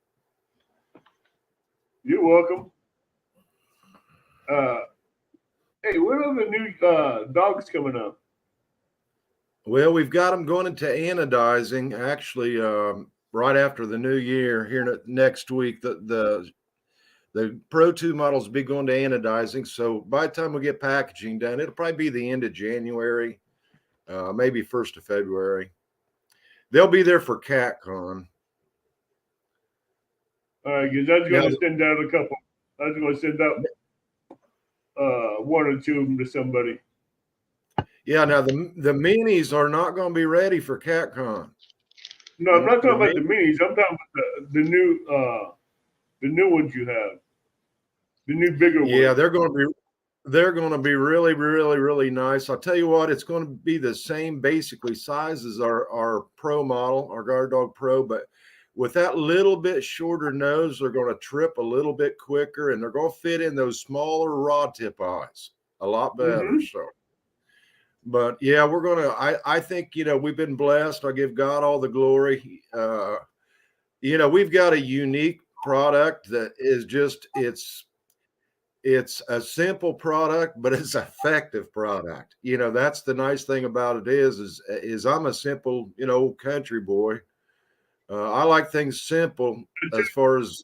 You're welcome. Hey, when are the new dogs coming up? Well, we've got them going into anodizing actually right after the new year here next week. The Pro 2 models will be going to anodizing. So by the time we get packaging done, it'll probably be the end of January, maybe 1st of February. They'll be there for CatCon. Because I was going to send out a couple. I was going to send out one or two of them to somebody. Yeah, now the minis are not going to be ready for CatCon. No, I'm not talking about the minis. I'm talking about the new ones you have. The new bigger ones. Yeah, they're going to be really, really, really nice. I'll tell you what, it's going to be the same basically size as our Pro model, our Guard Dog Pro, but with that little bit shorter nose, they're going to trip a little bit quicker, and they're going to fit in those smaller rod tip eyes a lot better. Mm-hmm. So, but yeah, we're going to, I think, we've been blessed. I give God all the glory. We've got a unique product that is just, it's a simple product, but it's an effective product. That's the nice thing about it is I'm a simple, country boy. I like things simple as far as,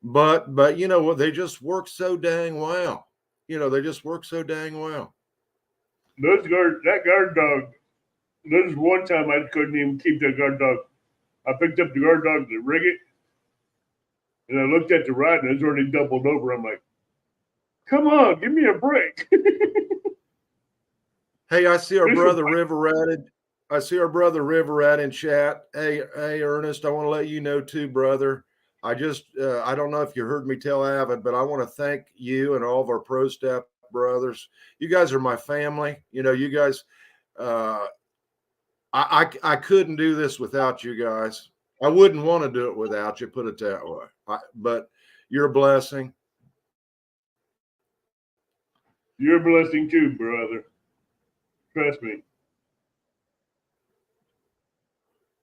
but you know what? They just work so dang well. They just work so dang well. That guard dog. There's one time I couldn't even keep that guard dog. I picked up the guard dog to rig it, and I looked at the rod, and it was already doubled over. I'm like, "Come on, give me a break." Hey, I see our brother River Rat in chat. Hey, Ernest, I want to let you know too, brother. I don't know if you heard me tell Avid, but I want to thank you and all of our Pro Staff brothers. You guys are my family. You guys, I couldn't do this without you guys. I wouldn't want to do it without you, put it that way. But you're a blessing. You're a blessing too, brother. Trust me.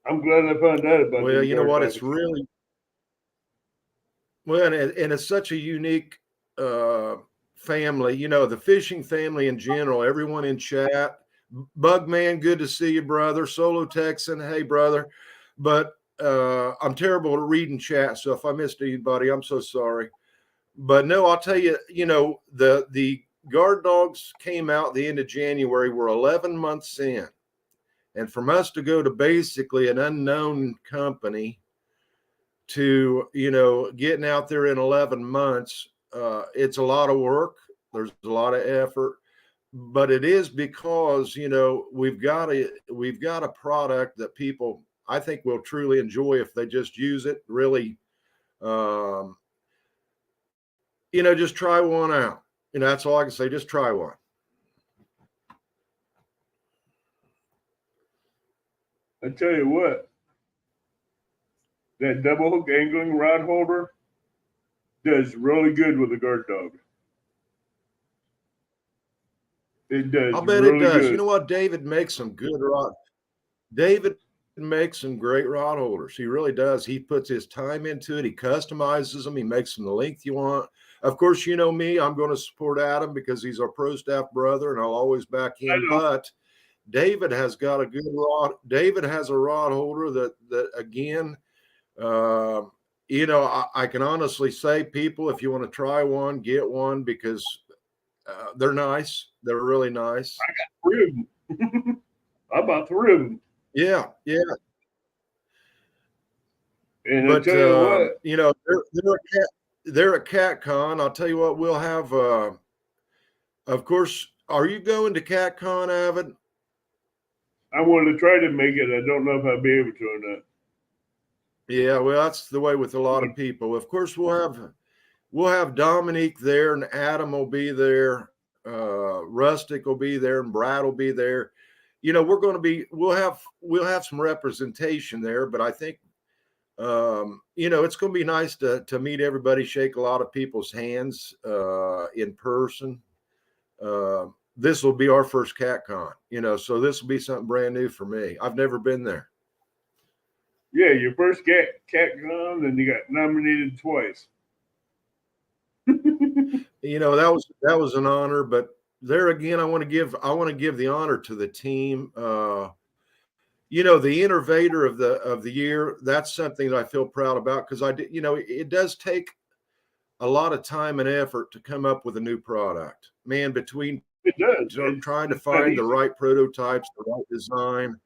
I'm glad I found out about. Well, you know what? It's really well, and it's such a unique family, you know, the fishing family in general, everyone in chat. Bugman, good to see you, brother. Solo Texan, hey, brother. But I'm terrible at reading chat, so if I missed anybody, I'm so sorry. But no, I'll tell you, you know, the guard dogs came out the end of January. We're 11 months in. And from us to go to basically an unknown company to, you know, getting out there in 11 months, it's a lot of work. There's a lot of effort, but it is because, you know, we've got a product that people, I think, will truly enjoy if they just use it. Really, you know, just try one out. You know, that's all I can say. Just try one. I tell you what, that double hook angling rod holder does really good with a guard dog. It does. I'll bet really it does. Good. You know what? David makes some good rod. David makes some great rod holders. He really does. He puts his time into it. He customizes them. He makes them the length you want. Of course, you know me. I'm going to support Adam because he's our pro staff brother, and I'll always back him. But David has got a good rod. David has a rod holder that again, you know, I can honestly say, people, if you want to try one, get one because they're nice. They're really nice. I got 3 of them. I bought 3 of them. Yeah, yeah. And But I tell you what, you know, they're at CatCon. I'll tell you what, we'll have. Of course, are you going to CatCon, Avid? I wanted to try to make it. I don't know if I'll be able to or not. Yeah, well, that's the way with a lot of people. Of course, we'll have Dominique there, and Adam will be there. Rustic will be there, and Brad will be there. You know, we'll have some representation there, but I think, you know, it's going to be nice to meet everybody, shake a lot of people's hands in person. This will be our first CatCon, you know, so this will be something brand new for me. I've never been there. Yeah, your first CatCon, and you got nominated twice. You know, that was an honor, but there again, I want to give the honor to the team. You know, the innovator of the year, that's something that I feel proud about because you know, it does take a lot of time and effort to come up with a new product. Man, between It does. trying to find the right prototypes, the right design,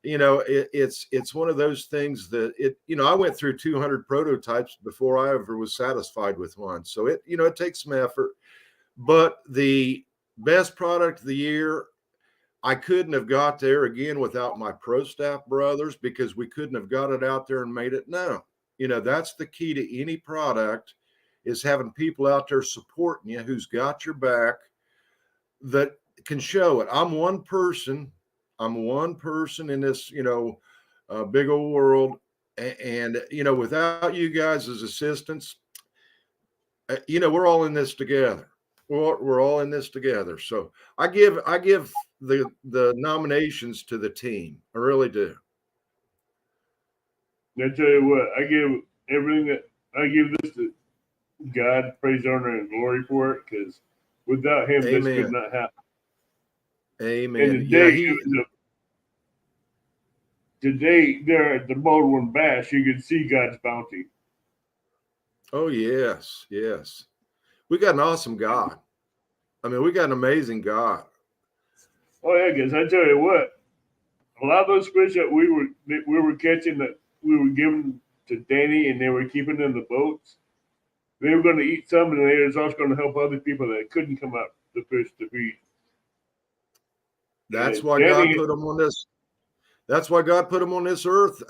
you know, it's one of those things that you know, I went through 200 prototypes before I ever was satisfied with one. So you know, it takes some effort, but the best product of the year, I couldn't have got there again without my pro staff brothers because we couldn't have got it out there and made it known. You know, that's the key to any product is having people out there supporting you who's got your back that can show it. I'm one person in this, you know, big old world. And, you know, without you guys as assistants, you know, we're all in this together. We're all in this together. So I give the nominations to the team. I really do. I tell you what, I give this to God, praise, honor, and glory for it, because without him, Amen. this could not happen. Amen. And today there at the Baldwin Bash, you could see God's bounty. Oh, yes. Yes. We got an awesome God. I mean, we got an amazing God. Oh yeah, because I tell you what, a lot of those fish that we were catching, that we were giving to Danny and they were keeping in the boats, they were going to eat some, and they was also going to help other people that couldn't come out the fish to feed. That's why God put them on this. That's why God put them on this earth.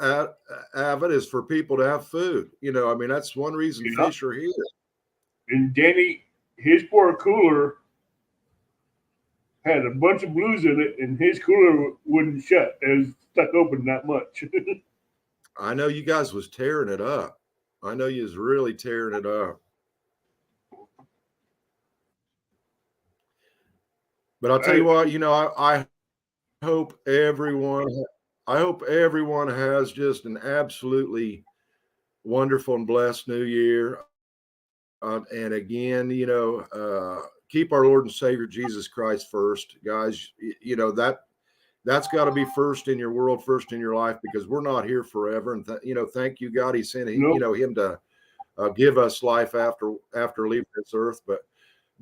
Avid is for people to have food. You know, I mean, that's one reason fish are here. And Danny, his poor cooler had a bunch of blues in it, and his cooler wouldn't shut. It was stuck open that much. I know you guys was tearing it up. I know you was really tearing it up. But I'll tell you what, you know, I hope everyone has just an absolutely wonderful and blessed new year. And again, keep our Lord and Savior Jesus Christ first, guys. That's got to be first in your world, first in your life, because we're not here forever. And thank you, God. He sent Nope. him to give us life after leaving this earth.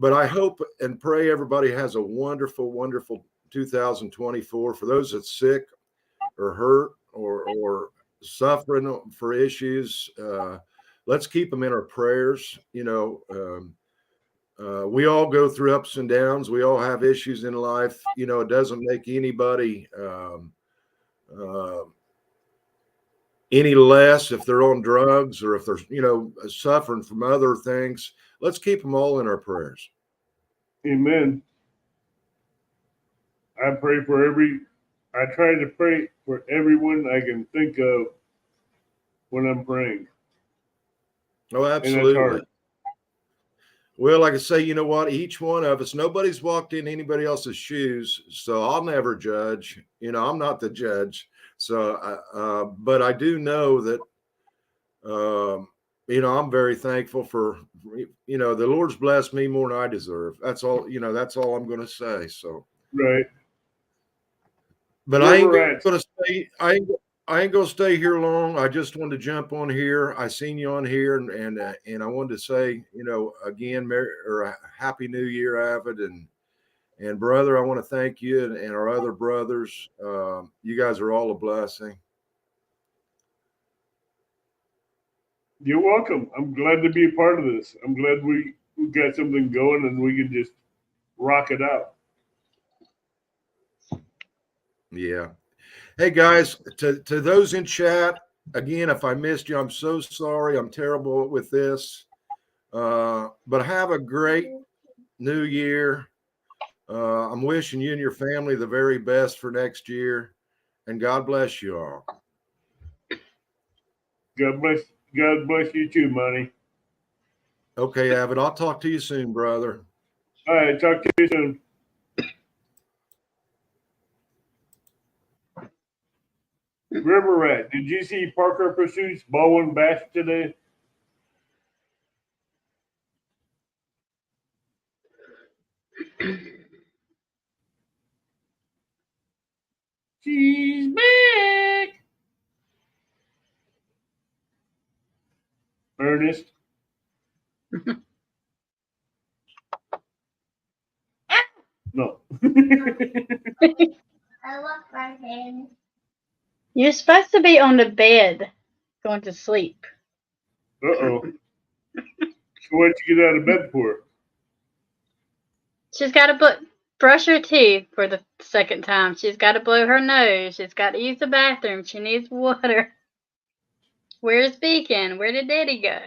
But I hope and pray everybody has a wonderful, wonderful 2024. For those that's sick or hurt or suffering for issues, let's keep them in our prayers. We all go through ups and downs. We all have issues in life. It doesn't make anybody any less if they're on drugs or if they're, suffering from other things. Let's keep them all in our prayers. Amen. I try to pray for everyone I can think of when I'm praying. Oh, And that's absolutely. hard. Well, like I say, you know what? Each one of us, nobody's walked in anybody else's shoes, so I'll never judge. I'm not the judge. So, but I do know that, I'm very thankful for, the Lord's blessed me more than I deserve. That's all, that's all I'm going to say. So, Right. but Where I ain't we're at. going to stay. I ain't going to stay here long. I just wanted to jump on here. I seen you on here, and I wanted to say, again, Happy New Year, Avid, and brother. I want to thank you and our other brothers. You guys are all a blessing. You're welcome. I'm glad to be a part of this. I'm glad we got something going and we can just rock it out. Yeah. Hey guys, to those in chat, again, if I missed you, I'm so sorry. I'm terrible with this. But have a great new year. I'm wishing you and your family the very best for next year. And God bless you all. God bless you too, Monty. Okay, Avid. I'll talk to you soon, brother. All right, talk to you soon. River Rat, did you see Parker Pursuit's Bowen Bass today? She's back. Ernest. No. I love my hand. You're supposed to be on the bed going to sleep. Uh-oh. So what'd you get out of bed for? She's got to brush her teeth for the second time. She's got to blow her nose. She's got to use the bathroom. She needs water. Where's Beacon? Where did Daddy go?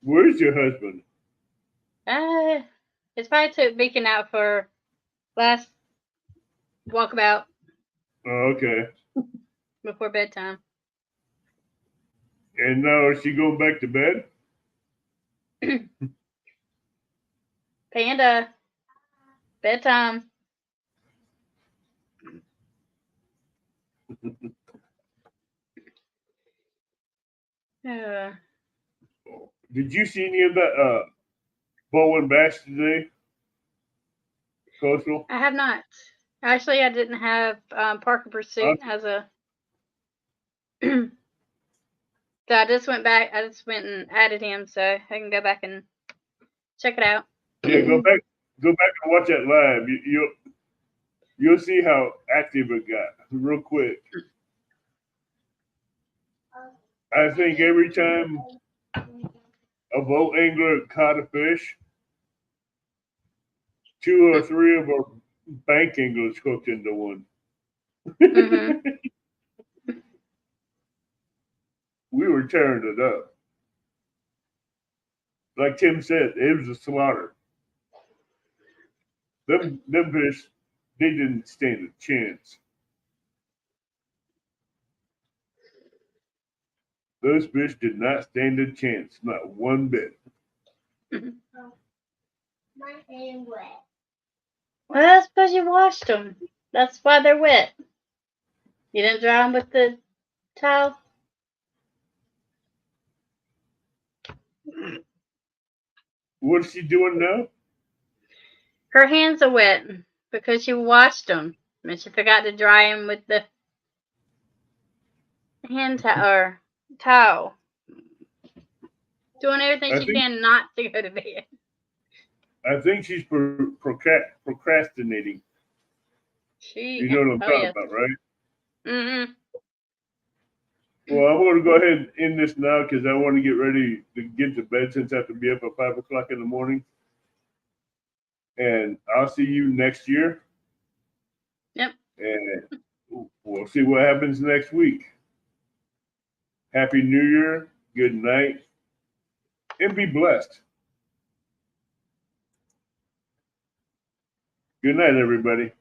Where's your husband? It's probably took Beacon out for last walkabout Oh, okay. before bedtime. And now is she going back to bed? Panda, bedtime. Did you see any of that Bowen Bass today? Coastal? I have not. Actually, I didn't have Parker Pursuit as a. So I just went and added him, so I can go back and check it out. Yeah, go back and watch that live. You'll see how active it got real quick. I think every time a boat angler caught a fish, 2 or 3 of our bank anglers hooked into one. Mm-hmm. We were tearing it up. Like Tim said, it was a slaughter. Them fish, they didn't stand a chance. Those fish did not stand a chance, not one bit. My hand wet. Well, I suppose you washed them. That's why they're wet. You didn't dry them with the towel? What's she doing now? Her hands are wet because she washed them, and she forgot to dry them with the towel. Doing everything I she think- can not to go to bed. I think she's procrastinating. You know what I'm talking about, right? Mm-hmm. Well, I'm going to go ahead and end this now because I want to get ready to get to bed since I have to be up at 5 o'clock in the morning. And I'll see you next year. Yep. And we'll see what happens next week. Happy New Year. Good night. And be blessed. Good night, everybody.